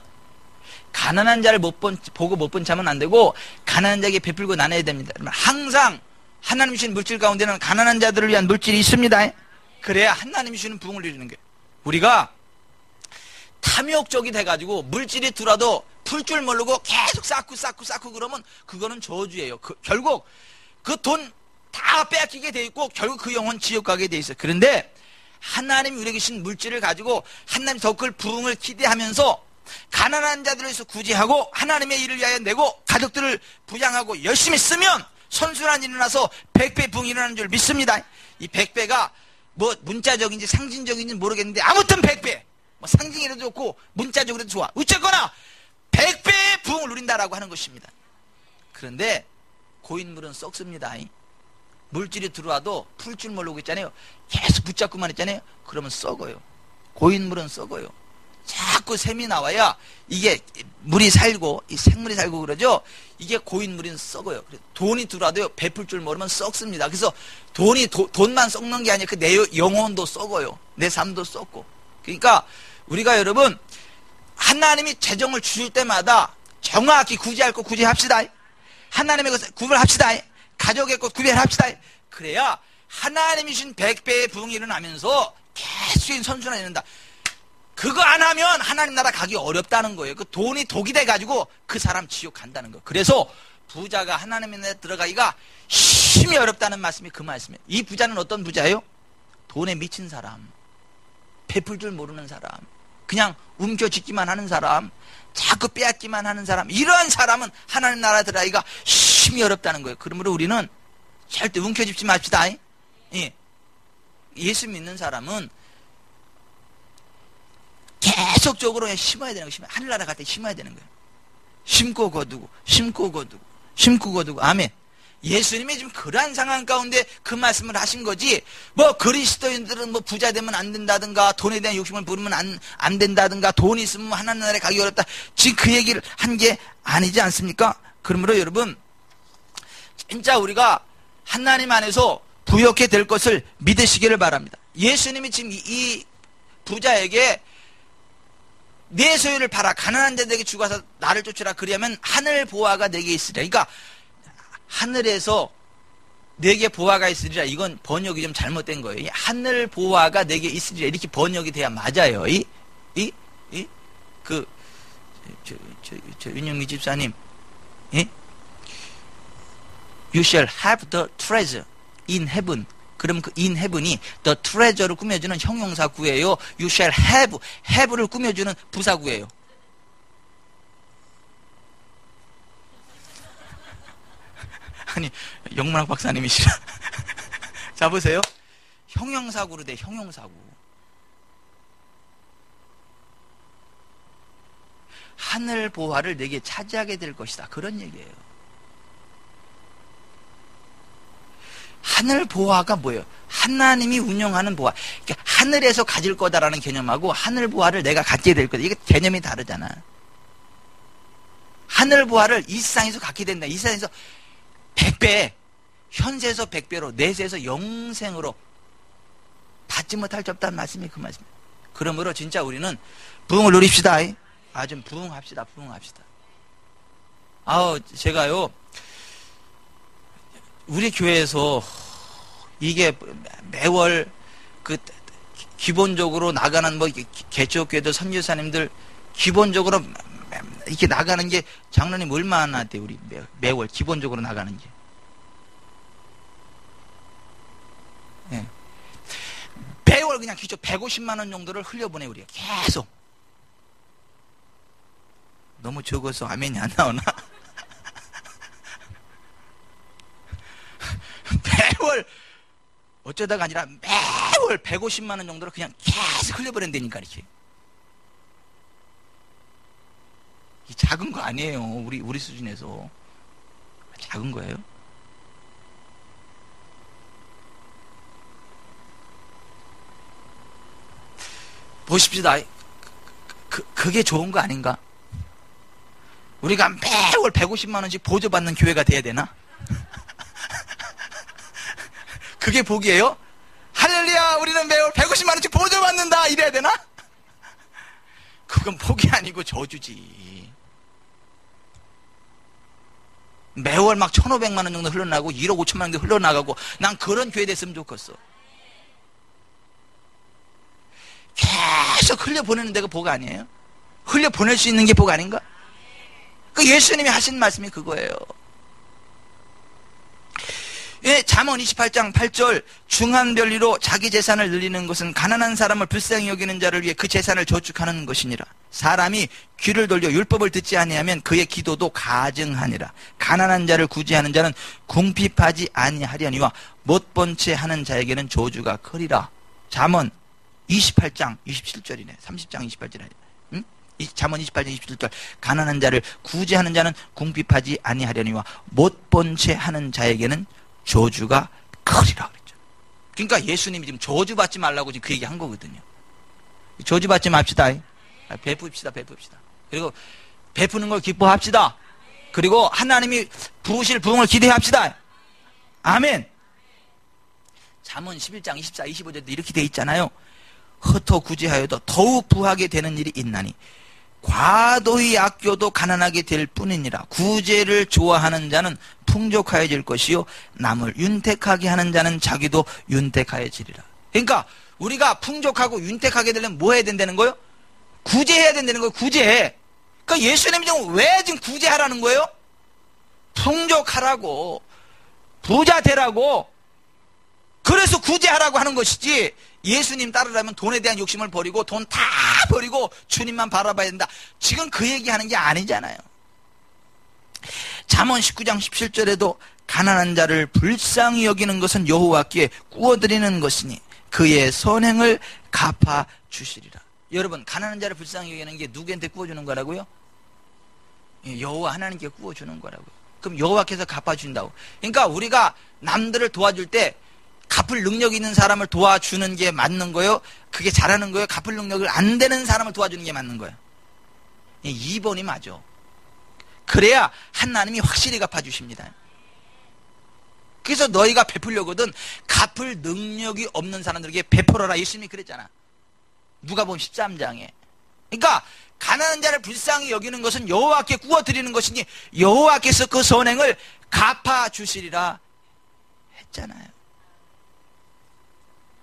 [SPEAKER 1] 가난한 자를 보고 못 본 참은 안 되고 가난한 자에게 베풀고 나눠야 됩니다. 항상 하나님이 주신 물질 가운데는 가난한 자들을 위한 물질이 있습니다. 그래야 하나님이 주시는 부흥을 누리는 거예요. 우리가 탐욕적이 돼가지고 물질이 들어도 풀 줄 모르고 계속 쌓고 그러면 그거는 저주예요. 결국 그 돈 다 빼앗기게 돼 있고 결국 그 영혼 지옥 가게 돼 있어요. 그런데 하나님이 우리에게 주신 물질을 가지고 하나님 더 큰 부흥을 기대하면서 가난한 자들을 위해서 구제하고 하나님의 일을 위하여 내고 가족들을 부양하고 열심히 쓰면 선순환이 일어나서 100배 부흥이 일어나는 줄 믿습니다. 이 100배가 뭐 문자적인지 상징적인지 모르겠는데 아무튼 100배 뭐 상징이라도 좋고 문자적으로도 좋아. 어쨌거나 100배의 부흥을 누린다라고 하는 것입니다. 그런데 고인물은 썩습니다. 물질이 들어와도 풀 줄 모르고 있잖아요. 계속 붙잡고만 있잖아요. 그러면 썩어요. 고인물은 썩어요. 자꾸 샘이 나와야 이게 물이 살고 이 생물이 살고 그러죠. 이게 고인물은 썩어요. 돈이 들어와도요 베풀 줄 모르면 썩습니다. 그래서 돈만 썩는 게 아니라 내 영혼도 썩어요. 내 삶도 썩고. 그러니까 우리가 여러분 하나님이 재정을 주실 때마다 정확히 구제할 거 구제합시다. 하나님의 것을 구별합시다. 가족의 것 구별합시다. 그래야 하나님이 주신 100배의 부흥이 일어나면서 계속 선순환이 일어난다. 그거 안 하면 하나님 나라 가기 어렵다는 거예요. 그 돈이 독이 돼가지고 그 사람 지옥 간다는 거예요. 그래서 부자가 하나님의 나라에 들어가기가 힘이 어렵다는 말씀이 그 말씀이에요. 이 부자는 어떤 부자예요? 돈에 미친 사람, 베풀 줄 모르는 사람, 그냥 움켜쥐기만 하는 사람, 자꾸 빼앗기만 하는 사람, 이런 사람은 하나님 나라에 들어가기가 힘이 어렵다는 거예요. 그러므로 우리는 절대 움켜쥐지 맙시다. 예. 예수 믿는 사람은 계속적으로 심어야 되는 거예요. 하늘나라 갈 때 심어야 되는 거예요. 심고 거두고 심고 거두고 심고 거두고. 아멘. 예수님이 지금 그러한 상황 가운데 그 말씀을 하신 거지, 뭐 그리스도인들은 뭐 부자 되면 안 된다든가 돈에 대한 욕심을 부르면 안 된다든가 돈이 있으면 하나님 나라에 가기 어렵다, 지금 그 얘기를 한 게 아니지 않습니까? 그러므로 여러분 진짜 우리가 하나님 안에서 부욕해 될 것을 믿으시기를 바랍니다. 예수님이 지금 이 부자에게 내 소유를 팔아 가난한 자들에게 주가서 나를 쫓으라, 그리하면 하늘 보화가 내게 있으리라. 그러니까 하늘에서 내게 보화가 있으리라, 이건 번역이 좀 잘못된 거예요. 하늘 보화가 내게 있으리라 이렇게 번역이 돼야 맞아요. 윤영미 집사님, You shall have the treasure in heaven. 그럼 그 in heaven이 the treasure를 꾸며주는 형용사 구예요. You shall have를 꾸며주는 부사 구예요. 아니, 영문학 박사님이시라. 자, 보세요. 형용사구로 돼, 형용사구. 하늘 보화를 내게 차지하게 될 것이다, 그런 얘기예요. 하늘 보화가 뭐예요? 하나님이 운영하는 보화. 그러니까 하늘에서 가질 거다라는 개념하고 하늘 보화를 내가 갖게 될 거다, 이게 개념이 다르잖아. 하늘 보화를 이 세상에서 갖게 된다. 이 세상에서 100배, 현세에서 100배로, 내세에서 영생으로 받지 못할 수 없다는 말씀이 그 말씀이에요. 그러므로 진짜 우리는 부흥을 누립시다. 좀 부흥합시다. 제가요, 우리 교회에서 이게 매월 그 기본적으로 나가는 뭐 개척교회들 선교사님들 기본적으로 이렇게 나가는 게 장로님 얼마나 돼 우리 매월 기본적으로 나가는 게. 예. 매월 그냥 기초 150만 원 정도를 흘려보내 우리가 계속. 너무 적어서 아멘이 안 나오나? 매월 어쩌다가 아니라 매월 150만 원 정도를 그냥 계속 흘려보낸다니까 이렇게. 이 작은 거 아니에요. 우리 수준에서 작은 거예요. 보십시다. 그게 좋은 거 아닌가? 우리가 매월 150만 원씩 보조받는 교회가 돼야 되나? 그게 복이에요? 할렐루야, 우리는 매월 150만 원씩 보조받는다 이래야 되나? 그건 복이 아니고 저주지. 매월 막 1,500만 원 정도 흘러나가고 1억 5천만 원 정도 흘러나가고 난 그런 교회 됐으면 좋겠어. 계속 흘려보내는 데가 복 아니에요? 흘려보낼 수 있는 게 복 아닌가? 그 예수님이 하신 말씀이 그거예요. 예, 잠언 28장 8절 중한 별리로 자기 재산을 늘리는 것은 가난한 사람을 불쌍히 여기는 자를 위해 그 재산을 저축하는 것이니라. 사람이 귀를 돌려 율법을 듣지 아니하면 그의 기도도 가증하니라. 가난한 자를 구제하는 자는 궁핍하지 아니하려니와 못 본 채 하는 자에게는 저주가 크리라. 잠언 28장 27절이네. 30장 28절이네. 응? 잠언 28장 27절 가난한 자를 구제하는 자는 궁핍하지 아니하려니와 못 본 채 하는 자에게는 저주가 크리라 그랬죠. 그러니까 예수님이 지금 저주받지 말라고 지금 그 얘기 한 거거든요. 저주받지 맙시다. 베풉시다. 그리고 베푸는 걸 기뻐합시다. 그리고 하나님이 부으실 부흥을 기대합시다. 아멘. 잠언 11장 24, 25절도 이렇게 돼 있잖아요. 흩어 구제하여도 더욱 부하게 되는 일이 있나니 과도히 아껴도 가난하게 될 뿐이니라. 구제를 좋아하는 자는 풍족하여질 것이요 남을 윤택하게 하는 자는 자기도 윤택하여지리라. 그러니까 우리가 풍족하고 윤택하게 되려면 뭐 해야 된다는 거예요? 구제해야 된다는 거예요. 구제. 그러니까 예수님이 지금 왜 지금 구제하라는 거예요? 풍족하라고, 부자 되라고. 그래서 구제하라고 하는 것이지, 예수님 따르려면 돈에 대한 욕심을 버리고 돈 다 버리고 주님만 바라봐야 된다. 지금 그 얘기하는 게 아니잖아요. 잠언 19장 17절에도 가난한 자를 불쌍히 여기는 것은 여호와께 구워드리는 것이니 그의 선행을 갚아 주시리라. 여러분, 가난한 자를 불쌍히 여기는 게 누구한테 구워주는 거라고요? 여호와 하나님께 구워주는 거라고요. 그럼 여호와께서 갚아준다고. 그러니까 우리가 남들을 도와줄 때 갚을 능력 있는 사람을 도와주는 게 맞는 거예요? 그게 잘하는 거예요? 갚을 능력을 안 되는 사람을 도와주는 게 맞는 거예요? 2번이 맞아. 그래야 하나님이 확실히 갚아주십니다. 그래서 너희가 베풀려거든 갚을 능력이 없는 사람들에게 베풀어라. 예수님이 그랬잖아. 누가복음 13장에. 그러니까 가난한 자를 불쌍히 여기는 것은 여호와께 구워드리는 것이니 여호와께서 그 선행을 갚아주시리라 했잖아요.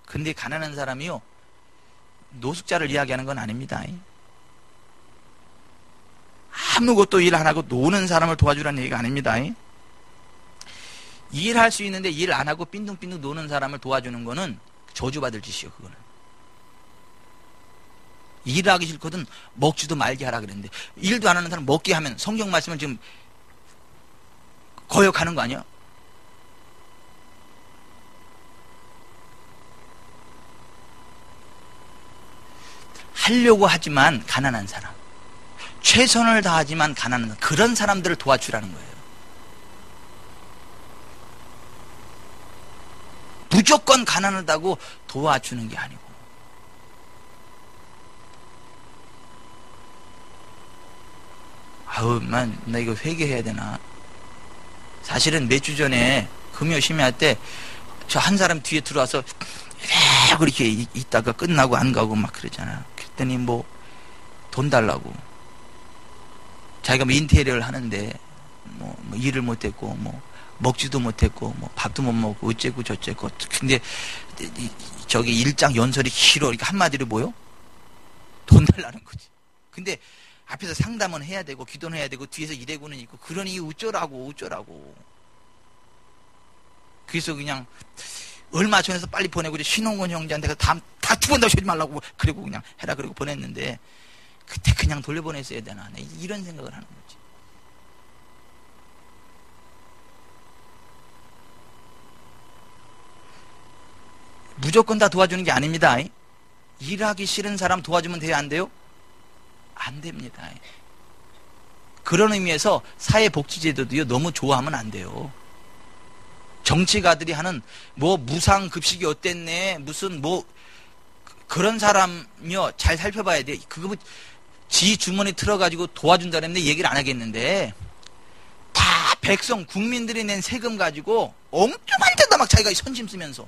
[SPEAKER 1] 근데 가난한 사람이요, 노숙자를 이야기하는 건 아닙니다. 아무것도 일 안 하고 노는 사람을 도와주라는 얘기가 아닙니다. 일할 수 있는데 일 안 하고 빈둥빈둥 노는 사람을 도와주는 거는 저주받을 짓이요. 그거는 일하기 싫거든 먹지도 말게 하라 그랬는데, 일도 안 하는 사람 먹게 하면 성경 말씀을 지금 거역하는 거 아니야? 하려고 하지만 가난한 사람, 최선을 다하지만 가난한 사람, 그런 사람들을 도와주라는 거예요. 무조건 가난하다고 도와주는 게 아니고. 아우, 나 이거 회개해야 되나? 사실은 몇 주 전에 금요 심야할 때 저 한 사람 뒤에 들어와서 그렇게 있다가 끝나고 안 가고 막 그러잖아. 그랬더니 뭐 돈 달라고. 자기가 뭐 인테리어를 하는데 뭐 일을 못했고 뭐 먹지도 못했고 뭐 밥도 못 먹고 어째고 저째고. 근데 저기 일장 연설이 길어. 이렇게 한마디로 뭐요? 돈 달라는 거지. 근데 앞에서 상담은 해야 되고 기도는 해야 되고 뒤에서 일해고는 있고 그러니 어쩌라고. 그래서 그냥 얼마 전에서 빨리 보내고 신홍건 형제한테 다 두 번 더 쉬지 말라고 그리고 그냥 해라 그러고 보냈는데 그때 그냥 돌려보냈어야 되나 이런 생각을 하는 거지. 무조건 다 도와주는 게 아닙니다. 일하기 싫은 사람 도와주면 돼요? 안 돼요? 안 됩니다. 그런 의미에서 사회복지제도도요 너무 좋아하면 안 돼요. 정치가들이 하는 뭐 무상급식이 어땠네 무슨 뭐 그런 사람이요 잘 살펴봐야 돼. 그거 뭐 지 주머니 틀어가지고 도와준다 그랬는데 얘기를 안 하겠는데 다 백성 국민들이 낸 세금 가지고 엉뚱한 데다 막 자기가 선심 쓰면서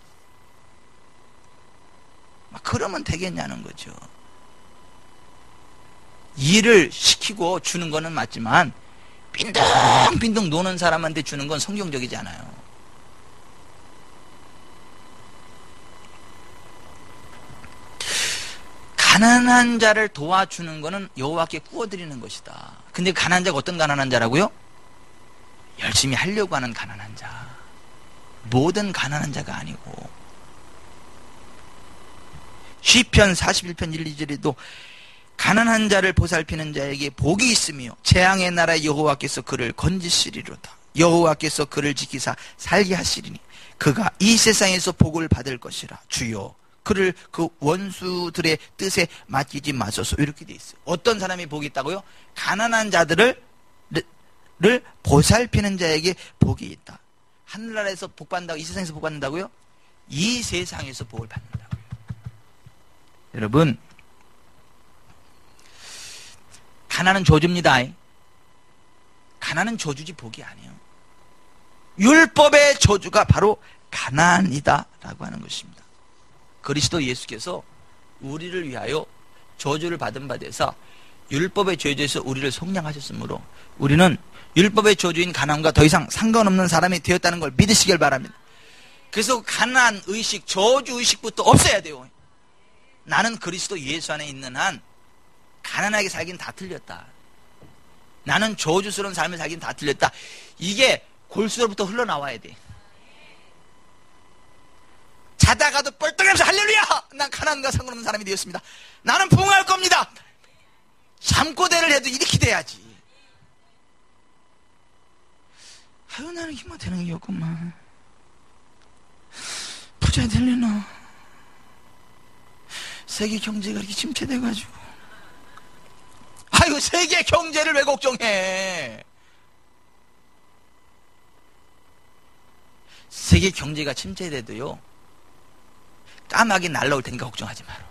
[SPEAKER 1] 막 그러면 되겠냐는 거죠. 일을 시키고 주는 거는 맞지만 빈둥빈둥 노는 사람한테 주는 건 성경적이지 않아요. 가난한 자를 도와주는 거는 여호와께 구워드리는 것이다. 근데 가난한 자가 어떤 가난한 자라고요? 열심히 하려고 하는 가난한 자. 모든 가난한 자가 아니고. 시편 41편 1, 2절에도 가난한 자를 보살피는 자에게 복이 있으며 재앙의 나라 여호와께서 그를 건지시리로다. 여호와께서 그를 지키사 살게 하시리니 그가 이 세상에서 복을 받을 것이라. 주여 그를 그 원수들의 뜻에 맡기지 마소서. 이렇게 돼 있어요. 어떤 사람이 복이 있다고요? 가난한 자들을 보살피는 자에게 복이 있다. 하늘나라에서 복 받는다고? 이 세상에서 복 받는다고요? 이 세상에서 복을 받는다고요. 여러분, 가난은 저주입니다. 가난은 저주지 복이 아니에요. 율법의 저주가 바로 가난이다 라고 하는 것입니다. 그리스도 예수께서 우리를 위하여 저주를 받은 바 되사 율법의 저주에서 우리를 속량하셨으므로 우리는 율법의 저주인 가난과 더 이상 상관없는 사람이 되었다는 걸 믿으시길 바랍니다. 그래서 가난 의식, 저주 의식부터 없애야 돼요. 나는 그리스도 예수 안에 있는 한 가난하게 살긴 다 틀렸다. 나는 저주스러운 삶을 살긴 다 틀렸다. 이게 골수로부터 흘러나와야 돼. 자다가도 뻘떡하면서 할렐루야! 난 가난과 상관없는 사람이 되었습니다. 나는 부흥할 겁니다. 잠꼬대를 해도 이렇게 돼야지. 아유 나는 힘만 되는 게 없구만. 부자 되려나? 세계 경제가 이렇게 침체돼가지고. 아유 세계 경제를 왜 걱정해? 세계 경제가 침체돼도요 까마귀 날라올 테니까 걱정하지 마라.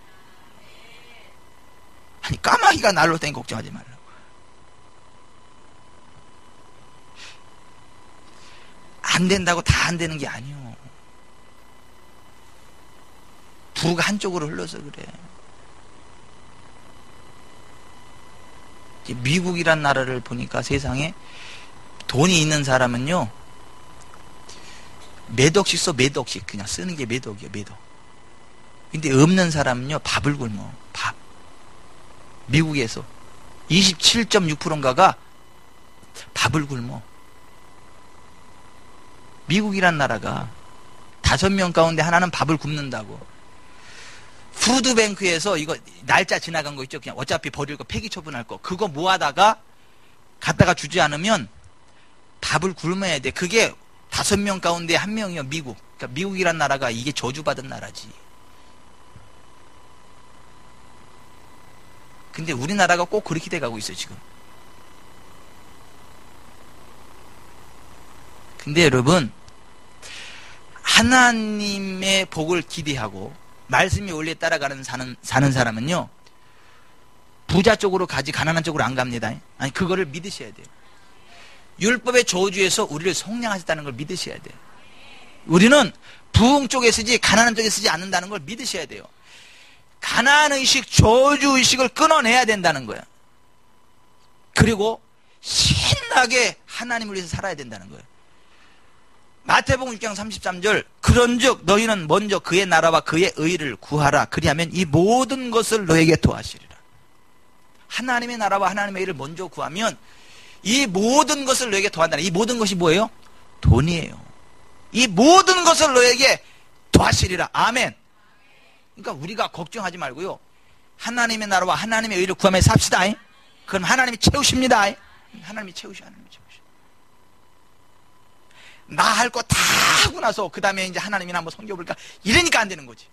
[SPEAKER 1] 아니 까마귀가 날라올 테니까 걱정하지 말라고. 안 된다고 다 안 되는 게 아니요. 부가 한쪽으로 흘러서 그래. 미국이란 나라를 보니까 세상에 돈이 있는 사람은요 몇 억씩 써, 몇 억씩 그냥 쓰는 게 몇 억이야, 몇 억. 근데 없는 사람은요 밥을 굶어. 밥. 미국에서 27.6%인가가 밥을 굶어. 미국이란 나라가 5명 가운데 하나는 밥을 굶는다고. 푸드뱅크에서 이거 날짜 지나간 거 있죠. 그냥 어차피 버릴 거 폐기 처분할 거 그거 모아다가 갖다가 주지 않으면 밥을 굶어야 돼. 그게 5명 가운데 1명이요. 미국. 그러니까 미국이란 나라가 이게 저주받은 나라지. 근데 우리나라가 꼭 그렇게 돼가고 있어요 지금. 근데 여러분 하나님의 복을 기대하고 말씀의 원리에 따라가는 사는 사람은요 부자 쪽으로 가지 가난한 쪽으로 안 갑니다. 아니 그거를 믿으셔야 돼요. 율법의 저주에서 우리를 속량하셨다는 걸 믿으셔야 돼요. 우리는 부흥 쪽에 쓰지 가난한 쪽에 쓰지 않는다는 걸 믿으셔야 돼요. 가난의식, 저주의식을 끊어내야 된다는 거예요. 그리고 신나게 하나님을 위해서 살아야 된다는 거예요. 마태복음 6장 33절 그런즉 너희는 먼저 그의 나라와 그의 의를 구하라. 그리하면 이 모든 것을 너에게 더하시리라. 하나님의 나라와 하나님의 일을 먼저 구하면 이 모든 것을 너에게 더한다는, 이 모든 것이 뭐예요? 돈이에요. 이 모든 것을 너에게 더하시리라. 아멘. 그러니까 우리가 걱정하지 말고요, 하나님의 나라와 하나님의 의를 구하며 삽시다. 그럼 하나님이 채우십니다. 하나님이 채우셔. 나 할 거 다 하고 나서 그 다음에 이제 하나님이나 한번 섬겨볼까 이러니까 안 되는 거지.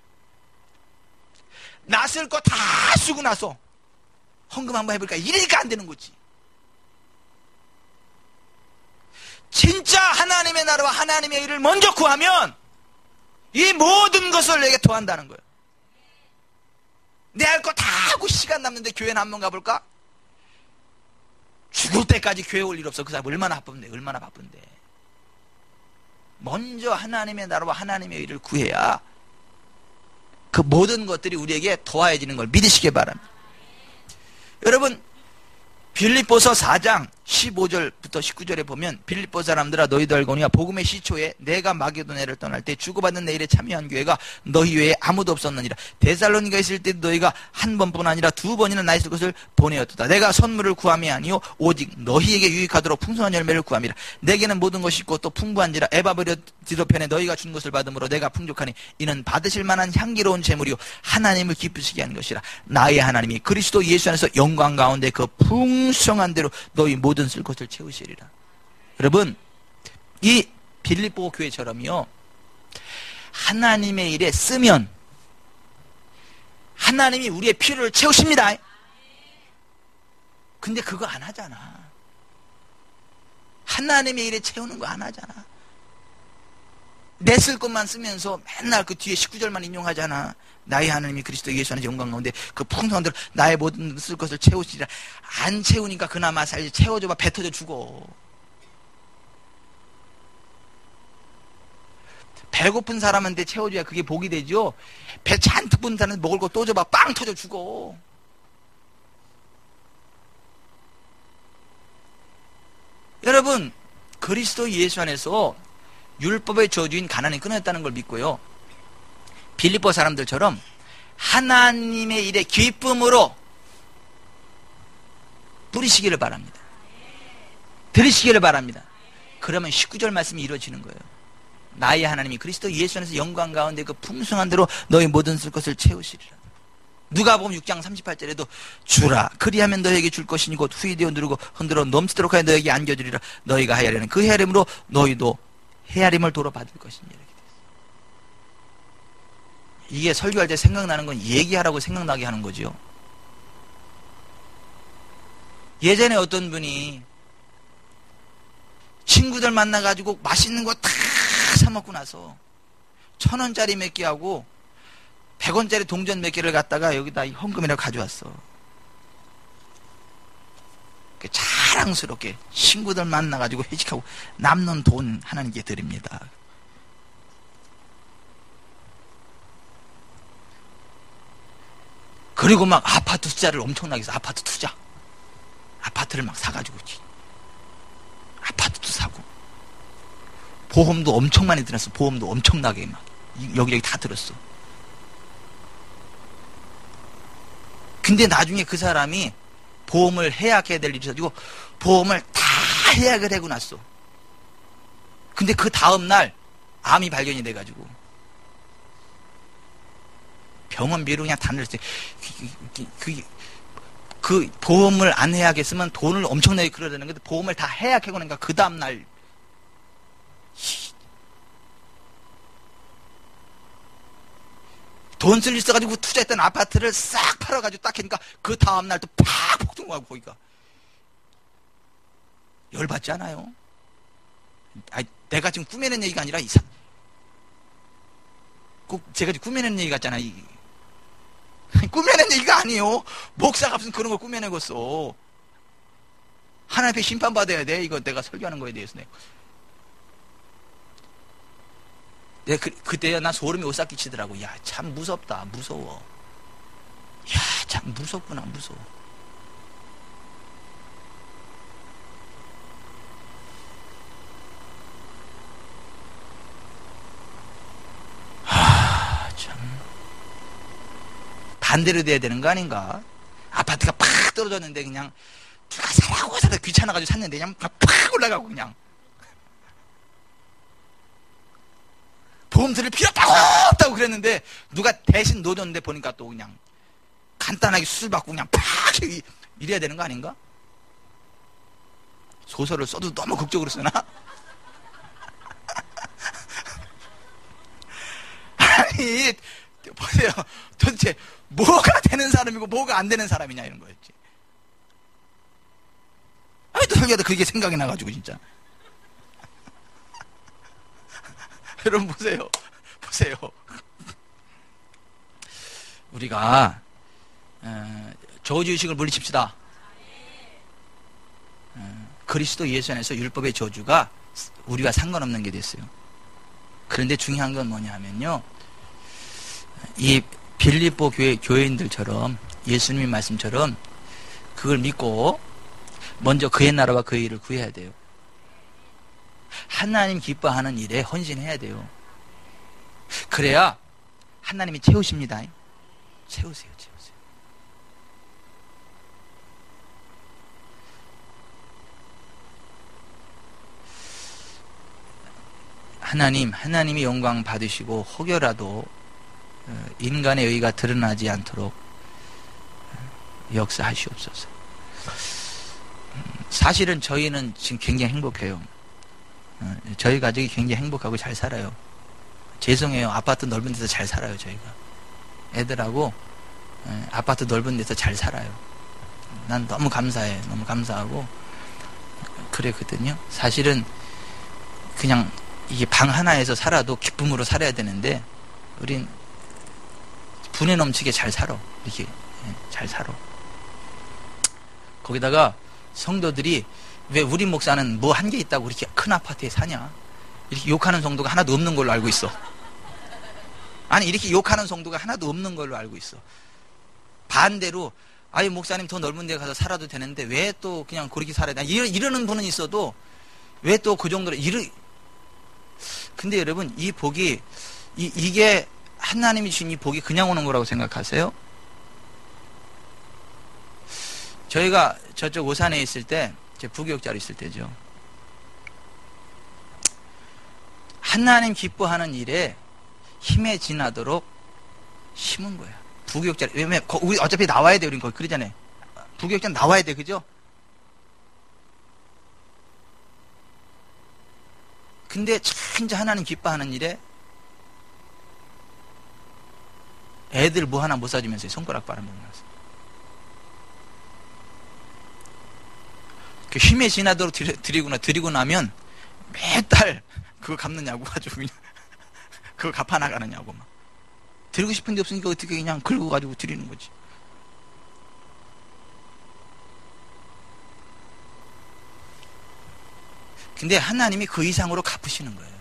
[SPEAKER 1] 나 쓸 거 다 쓰고 나서 헌금 한번 해볼까 이러니까 안 되는 거지. 진짜 하나님의 나라와 하나님의 일을 먼저 구하면 이 모든 것을 내게 더한다는 거예요. 내 할 거 다 하고 시간 남는데 교회는 한번 가볼까? 죽을 때까지 교회 올 일 없어. 그 사람 얼마나 바쁜데. 먼저 하나님의 나라와 하나님의 일을 구해야 그 모든 것들이 우리에게 더하여지는 걸 믿으시기 바랍니다. 여러분, 빌립보서 4장 15절부터 19절에 보면, 빌립보 사람들아 너희도 알거니와 복음의 시초에 내가 마게도냐를 떠날 때 주고받는 내 일에 참여한 교회가 너희 외에 아무도 없었느니라. 데살로니가 있을 때도 너희가 한 번뿐 아니라 두 번이나 나 있을 것을 보내었도다. 내가 선물을 구함이 아니요 오직 너희에게 유익하도록 풍성한 열매를 구함이라. 내게는 모든 것이 있고 또 풍부한지라. 에바브리도 편에 너희가 준 것을 받음으로 내가 풍족하니 이는 받으실 만한 향기로운 제물이요 하나님을 기쁘시게 하는 것이라. 나의 하나님이 그리스도 예수 안에서 영광 가운데 그 풍성한 대로 너희 모든 쓸 것을 채우시리라. 여러분, 이 빌립보 교회처럼요, 하나님의 일에 쓰면 하나님이 우리의 필요를 채우십니다. 근데 그거 안 하잖아. 하나님의 일에 채우는 거 안 하잖아. 내 쓸 것만 쓰면서 맨날 그 뒤에 19절만 인용하잖아. 나의 하나님이 그리스도 예수 안에서 영광 가운데 그 풍성한 대로 나의 모든 쓸 것을 채우시리라. 안 채우니까 그나마 살 채워줘봐 뱉어져 죽어. 배고픈 사람한테 채워줘야 그게 복이 되죠. 배 잔뜩 부른 사람한테 먹을 거 또 줘봐 빵 터져 죽어. 여러분, 그리스도 예수 안에서 율법의 저주인 가난이 끊어졌다는 걸 믿고요, 빌립보 사람들처럼 하나님의 일에 기쁨으로 뿌리시기를 바랍니다. 들으시기를 바랍니다. 그러면 19절 말씀이 이루어지는 거예요. 나의 하나님이 그리스도 예수 안에서 영광 가운데 그 풍성한 대로 너희 모든 쓸 것을 채우시리라. 누가복음 6장 38절에도 주라 그리하면 너에게 줄 것이니 곧 후이되어 누르고 흔들어 넘치도록 하여 너에게 안겨주리라. 너희가 헤아리는 그 헤아림으로 너희도 헤아림을 도로 받을 것이니. 이렇게 됐어요. 이게 설교할 때 생각나는 건 얘기하라고 생각나게 하는 거죠. 예전에 어떤 분이 친구들 만나가지고 맛있는 거 다 사먹고 나서 1,000원짜리 몇 개하고 100원짜리 동전 몇 개를 갖다가 여기다 헌금이라고 가져왔어. 자랑스럽게 친구들 만나가지고 회식하고 남는 돈 하나님께 드립니다. 그리고 막 아파트 투자를 엄청나게 해서 아파트 투자, 아파트를 막 사가지고 아파트도 사고 보험도 엄청 많이 들었어. 보험도 엄청나게 막 여기저기 다 들었어. 근데 나중에 그 사람이 보험을 해약해야 될 일이 있어가지고 보험을 다 해약을 하고 났어. 근데 그 다음날 암이 발견이 돼가지고 병원비로 그냥 다 늘었어요. 그 보험을 안 해약했으면 돈을 엄청나게 끌어야 되는 건데 보험을 다 해약하고 나니까 그 다음날 돈 쓸 일 있어가지고 투자했던 아파트를 싹 팔아가지고 딱 하니까 그 다음날 또 팍 폭등하고 거기가. 열받지 않아요? 내가 지금 꾸며낸 얘기가 아니라 꼭 제가 지금 꾸며낸 얘기 같잖아. 꾸며낸 얘기가 아니에요. 목사가 무슨 그런 걸 꾸며내고 써. 하나님 앞에 심판받아야 돼. 이거 내가 설교하는 거에 대해서. 내가 그때 나 소름이 오싹 끼치더라고. 야, 참 무섭다. 무서워. 야, 참 무섭구나. 무서워. 참 반대로 돼야 되는 거 아닌가? 아파트가 팍 팍 떨어졌는데 그냥 누가 사라고 사다 귀찮아가지고 샀는데 그냥 팍 올라가고 그냥 보험 들을 필요 없다고 그랬는데 누가 대신 놓줬는데 보니까 또 그냥 간단하게 수술 받고 그냥 팍 이래야 되는 거 아닌가? 소설을 써도 너무 극적으로 쓰나? 아니 보세요. 도대체 뭐가 되는 사람이고 뭐가 안 되는 사람이냐 이런 거였지. 아니 또 설교하다 그게 생각이 나가지고 진짜. 여러분 보세요. 우리가 저주의식을 물리칩시다. 그리스도 예수 안에서 율법의 저주가 우리와 상관없는 게 됐어요. 그런데 중요한 건 뭐냐 하면요, 이 빌립보 교회인들처럼 예수님의 말씀처럼 그걸 믿고 먼저 그의 나라와 그의 일을 구해야 돼요. 하나님 기뻐하는 일에 헌신해야 돼요. 그래야 하나님이 채우십니다. 채우세요. 하나님이 영광 받으시고 혹여라도 인간의 의가 드러나지 않도록 역사하시옵소서. 사실은 저희는 지금 굉장히 행복해요. 저희 가족이 굉장히 행복하고 잘 살아요. 죄송해요. 아파트 넓은 데서 잘 살아요. 저희가 애들하고 아파트 넓은 데서 잘 살아요. 난 너무 감사해. 너무 감사하고 그랬거든요. 사실은 그냥 이게 방 하나에서 살아도 기쁨으로 살아야 되는데 우린 분에 넘치게 잘 살아. 이렇게 잘 살아. 거기다가 성도들이 왜 우리 목사는 뭐 한 게 있다고 이렇게 큰 아파트에 사냐, 이렇게 욕하는 성도가 하나도 없는 걸로 알고 있어. 아니 이렇게 욕하는 성도가 하나도 없는 걸로 알고 있어. 반대로 아유 목사님 더 넓은 데 가서 살아도 되는데 왜 또 그냥 그렇게 살아야 되나 이러는 분은 있어도 왜 또 그 정도로 근데 여러분 이 복이 이게 하나님이 주신 이 복이 그냥 오는 거라고 생각하세요? 저희가 저쪽 오산에 있을 때, 제 부교육자로 있을 때죠. 하나님 기뻐하는 일에 힘에 지나도록 심은 거야. 부교육자, 왜냐면 우리 어차피 나와야 돼. 우린 거기 그러잖아요. 부교육자 나와야 돼. 그죠? 근데 진짜 하나님 기뻐하는 일에 애들 뭐 하나 못 사주면서 손가락 빨아먹으면서 그 힘에 지나도록 드리고 나면 매달 그거 갚느냐고 가지고 그냥 그거 갚아나가느냐고 막 드리고 싶은 데 없으니까 어떻게 그냥 긁어가지고 드리는 거지. 근데 하나님이 그 이상으로 갚으시는 거예요.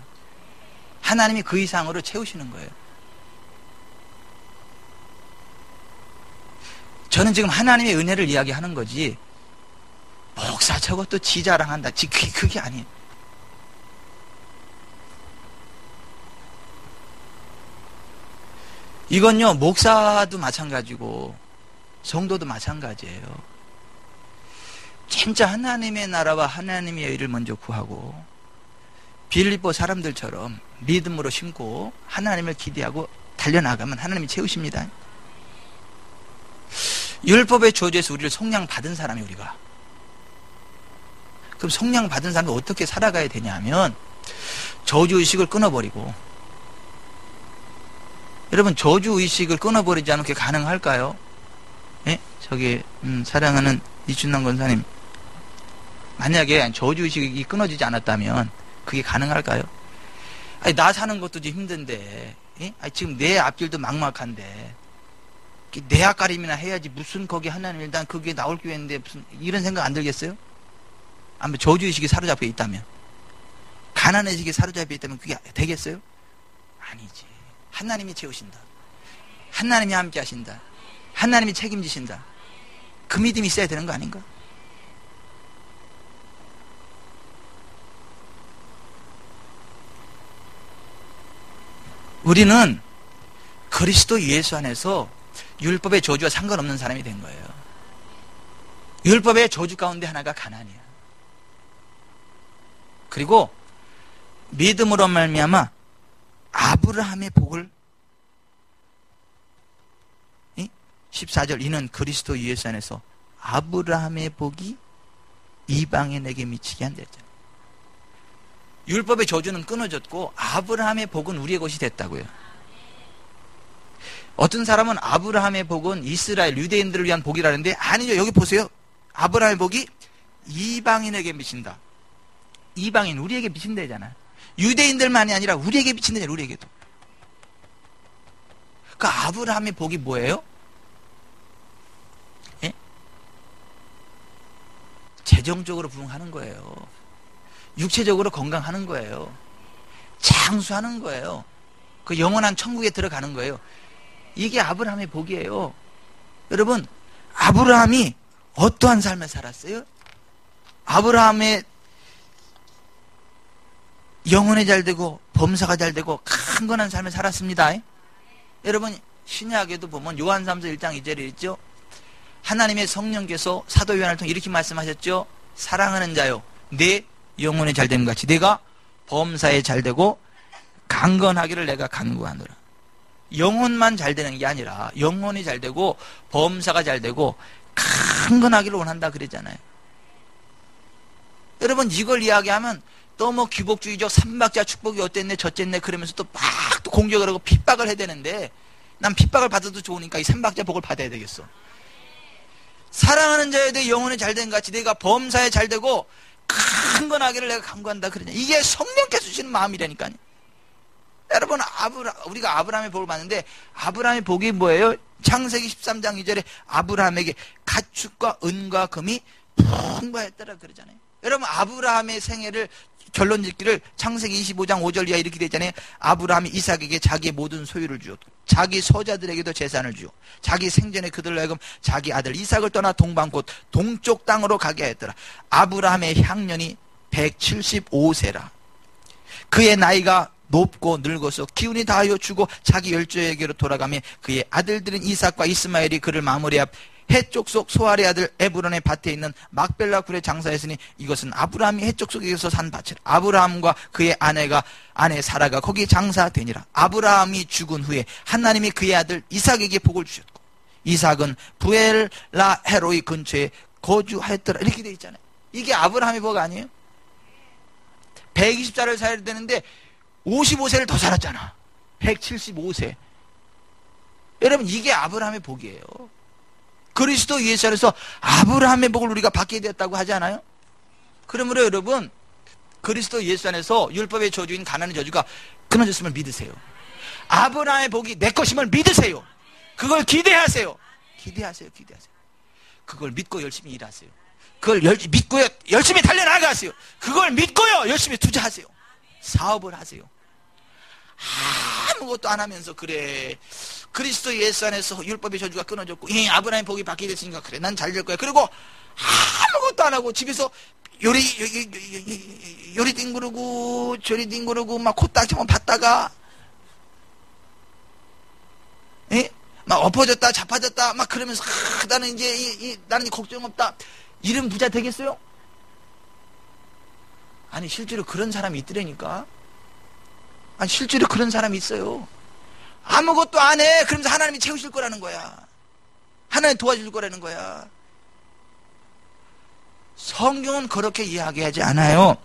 [SPEAKER 1] 하나님이 그 이상으로 채우시는 거예요. 저는 지금 하나님의 은혜를 이야기하는 거지, 목사 저것도 지 자랑한다, 그게 아니에요. 이건요, 목사도 마찬가지고 성도도 마찬가지예요. 진짜 하나님의 나라와 하나님의 의를 먼저 구하고 빌립보 사람들처럼 믿음으로 심고 하나님을 기대하고 달려나가면 하나님이 채우십니다. 율법의 저주에서 우리를 속량 받은 사람이 우리가. 그럼 속량 받은 사람이 어떻게 살아가야 되냐면 저주의식을 끊어버리고, 여러분 저주의식을 끊어버리지 않으면 그게 가능할까요? 예? 저기 사랑하는 이춘남 권사님, 만약에 저주의식이 끊어지지 않았다면 그게 가능할까요? 아니, 나 사는 것도 좀 힘든데, 예? 아니, 지금 내 앞길도 막막한데 내 앞가림이나 해야지 무슨 거기 하나님, 난 그게 나올 교회인데 무슨 이런 생각 안 들겠어요? 아마 저주의식이 사로잡혀 있다면, 가난의식이 사로잡혀 있다면 그게 되겠어요? 아니지. 하나님이 채우신다. 하나님이 함께 하신다. 하나님이 책임지신다. 그 믿음이 있어야 되는 거 아닌가? 우리는 그리스도 예수 안에서 율법의 저주와 상관없는 사람이 된 거예요. 율법의 저주 가운데 하나가 가난이야. 그리고 믿음으로 말미암아 아브라함의 복을 14절 이는 그리스도 예수 안에서 아브라함의 복이 이방인에게 미치게 한다 했잖아요. 율법의 저주는 끊어졌고 아브라함의 복은 우리의 것이 됐다고요. 어떤 사람은 아브라함의 복은 이스라엘 유대인들을 위한 복이라는데 아니죠. 여기 보세요. 아브라함의 복이 이방인에게 미친다. 이방인 우리에게 미친다잖아요. 유대인들만이 아니라 우리에게 미친다잖아요. 우리에게도. 그 아브라함의 복이 뭐예요? 예? 재정적으로 부흥하는 거예요. 육체적으로 건강하는 거예요. 장수하는 거예요. 그 영원한 천국에 들어가는 거예요. 이게 아브라함의 복이에요. 여러분, 아브라함이 어떠한 삶을 살았어요? 아브라함의 영혼이 잘 되고 범사가 잘 되고 강건한 삶을 살았습니다. 여러분, 신약에도 보면 요한삼서 1장 2절에 있죠. 하나님의 성령께서 사도 요한을 통해 이렇게 말씀하셨죠. 사랑하는 자요, 내 영혼이 잘 되는 것 같이 내가 범사에 잘 되고 강건하기를 내가 간구하노라. 영혼만 잘 되는 게 아니라 영혼이 잘 되고 범사가 잘 되고 강건하기를 원한다 그랬잖아요. 여러분, 이걸 이야기하면 또 뭐 귀복주의적 삼박자 축복이 어땠네 저쨌네 그러면서 또 막 또 공격을 하고 핍박을 해야 되는데, 난 핍박을 받아도 좋으니까 이 삼박자 복을 받아야 되겠어. 사랑하는 자에 대해 영혼이 잘 된 같이 내가 범사에 잘 되고 강건하기를 내가 간구한다 그러냐. 이게 성령께서 주시는 마음이라니까요. 여러분, 우리가 아브라함의 복을 받는데 아브라함의 복이 뭐예요? 창세기 13장 2절에 아브라함에게 가축과 은과 금이 풍부했더라 그러잖아요. 여러분, 아브라함의 생애를 결론 짓기를 창세기 25장 5절 이하 이렇게 되잖아요. 아브라함이 이삭에게 자기의 모든 소유를 주었고 자기 서자들에게도 재산을 주어 자기 생전에 그들로 하여금 자기 아들 이삭을 떠나 동방 곧 동쪽 땅으로 가게 하였더라. 아브라함의 향년이 175세라. 그의 나이가 높고 늙어서 기운이 다하여 죽어 자기 열조에게로 돌아가며 그의 아들들은 이삭과 이스마엘이 그를 마무리하여 해쪽 속 소알의 아들 에브론의 밭에 있는 막벨라 굴에 장사했으니 이것은 아브라함이 해쪽 속에서 산 밭이라. 아브라함과 그의 아내 사라가 거기 장사되니라. 아브라함이 죽은 후에 하나님이 그의 아들 이삭에게 복을 주셨고 이삭은 부엘라 헤로이 근처에 거주하였더라. 이렇게 되어 있잖아요. 이게 아브라함의 복 아니에요? 120살을 살아야 되는데 55세를 더 살았잖아. 175세. 여러분, 이게 아브라함의 복이에요. 그리스도 예수 안에서 아브라함의 복을 우리가 받게 되었다고 하지 않아요? 그러므로 여러분, 그리스도 예수 안에서 율법의 저주인 가난의 저주가 끊어졌음을 믿으세요. 아브라함의 복이 내 것임을 믿으세요. 그걸 기대하세요. 기대하세요. 그걸 믿고 열심히 일하세요. 그걸 믿고요 열심히 달려나가세요. 그걸 믿고요 열심히 투자하세요. 사업을 하세요. 아무것도 안 하면서 그래 그리스도 예수 안에서 율법의 저주가 끊어졌고 아브라함의 복이 받게 됐으니까 그래 난 잘 될 거야. 그리고 아무것도 안 하고 집에서 요리 뒹구르고 저리 뒹구르고 막 코딱지만 받다가 막 엎어졌다 자빠졌다 막 그러면서 나는 이제 나는 걱정 없다. 이런 부자 되겠어요? 아니 실제로 그런 사람이 있더라니까. 아니 실제로 그런 사람이 있어요. 아무것도 안 해. 그러면서 하나님이 채우실 거라는 거야. 하나님 도와줄 거라는 거야. 성경은 그렇게 이야기하지 않아요.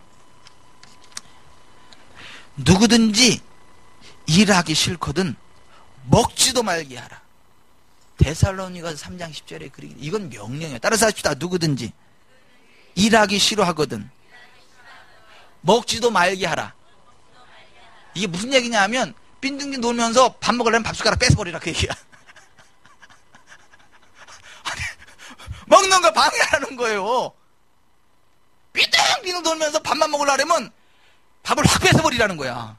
[SPEAKER 1] 누구든지 일하기 싫거든 먹지도 말게 하라. 데살로니가서 3장 10절에 그러기. 이건 명령이에요. 따라서 합시다. 누구든지 일하기 싫어하거든 먹지도 말게 하라. 이게 무슨 얘기냐 하면 빈둥빈 놀면서 밥 먹으려면 밥숟가락 뺏어버리라 그 얘기야. 아니, 먹는 거 방해하는 거예요. 빈둥빈둥 놀면서 밥만 먹으려면 밥을 확 뺏어버리라는 거야.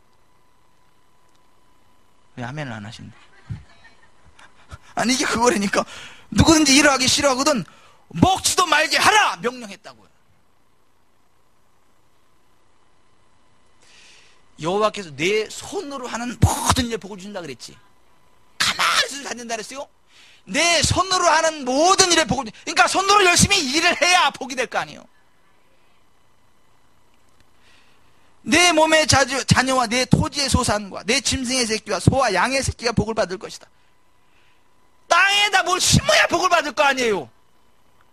[SPEAKER 1] 왜 아멘을 안 하신대? 아니 이게 그거라니까. 누구든지 일하기 싫어하거든 먹지도 말게 하라 명령했다고요. 여호와께서 내 손으로 하는 모든 일에 복을 준다 그랬지. 가만히 있어도 안 된다 그랬어요. 내 손으로 하는 모든 일에 복을, 그러니까 손으로 열심히 일을 해야 복이 될 거 아니에요. 내 몸의 자녀와 내 토지의 소산과 내 짐승의 새끼와 소와 양의 새끼가 복을 받을 것이다. 땅에다 뭘 심어야 복을 받을 거 아니에요.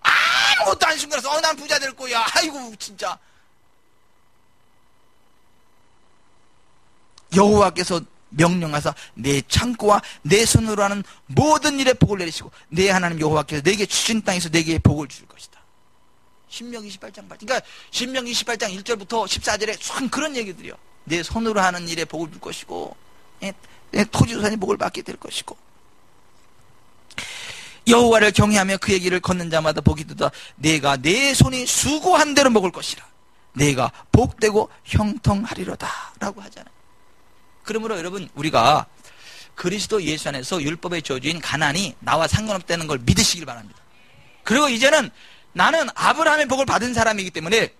[SPEAKER 1] 아무것도 안 심어서 난 부자 될 거야. 아이고 진짜. 여호와께서 명령하사 내 창고와 내 손으로 하는 모든 일에 복을 내리시고 내 하나님 여호와께서 내게 주신 땅에서 내게 복을 줄 것이다. 신명기 28장 8절. 그러니까 신명기 28장 1절부터 14절에 참 그런 얘기들이요. 내 손으로 하는 일에 복을 줄 것이고 내 토지소산이 복을 받게 될 것이고 여호와를 경외하며 그의 길을 걷는 자마다 복이 두다. 내가 내 손이 수고한 대로 먹을 것이라. 내가 복되고 형통하리로다 라고 하잖아요. 그러므로 여러분 우리가 그리스도 예수 안에서 율법의 저주인 가난이 나와 상관없다는 걸 믿으시길 바랍니다. 그리고 이제는 나는 아브라함의 복을 받은 사람이기 때문에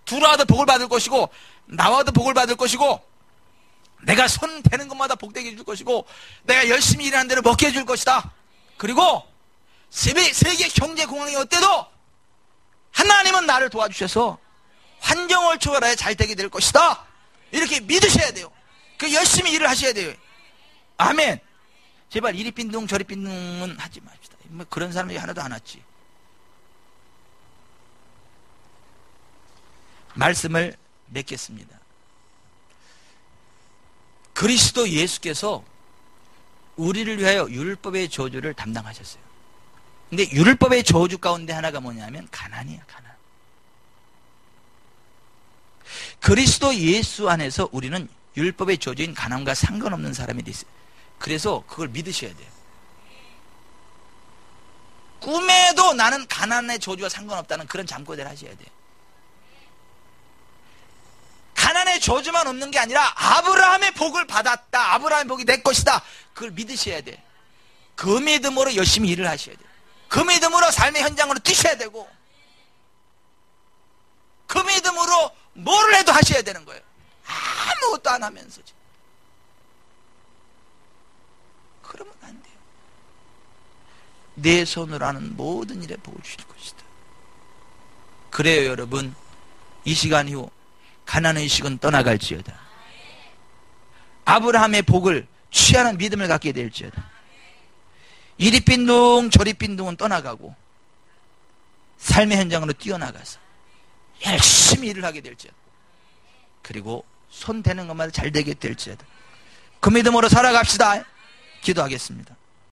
[SPEAKER 1] 들어와도 복을 받을 것이고 나와도 복을 받을 것이고 내가 손 대는 것마다 복되게 해줄 것이고 내가 열심히 일하는 대로 먹게 해줄 것이다. 그리고 세계 경제 공황이 어때도 하나님은 나를 도와주셔서 환경을 초월하여 잘 되게 될 것이다. 이렇게 믿으셔야 돼요. 그 열심히 일을 하셔야 돼요. 아멘. 제발 이리 빈둥 저리 빈둥은 하지 맙시다. 뭐 그런 사람이 하나도 안 왔지. 말씀을 맺겠습니다. 그리스도 예수께서 우리를 위하여 율법의 저주를 담당하셨어요. 근데 율법의 저주 가운데 하나가 뭐냐면 가난이야, 가난. 그리스도 예수 안에서 우리는 율법의 저주인 가난과 상관없는 사람이 됐어요. 그래서 그걸 믿으셔야 돼요. 꿈에도 나는 가난의 저주와 상관없다는 그런 잠꼬대를 하셔야 돼요. 가난의 저주만 없는 게 아니라 아브라함의 복을 받았다. 아브라함의 복이 내 것이다. 그걸 믿으셔야 돼. 그 믿음으로 열심히 일을 하셔야 돼. 그 믿음으로 삶의 현장으로 뛰셔야 되고 그 믿음으로 뭐를 해도 하셔야 되는 거예요. 아무것도 안 하면서. 그러면 안 돼요. 내 손으로 하는 모든 일에 복을 주실 것이다. 그래요 여러분. 이 시간 이후 가난의식은 떠나갈지어다. 아브라함의 복을 취하는 믿음을 갖게 될지어다. 이리 빈둥 저리 빈둥은 떠나가고 삶의 현장으로 뛰어나가서 열심히 일을 하게 될지어다. 그리고 손 대는 것마다 잘 되게 될지어다. 그 믿음으로 살아갑시다. 기도하겠습니다.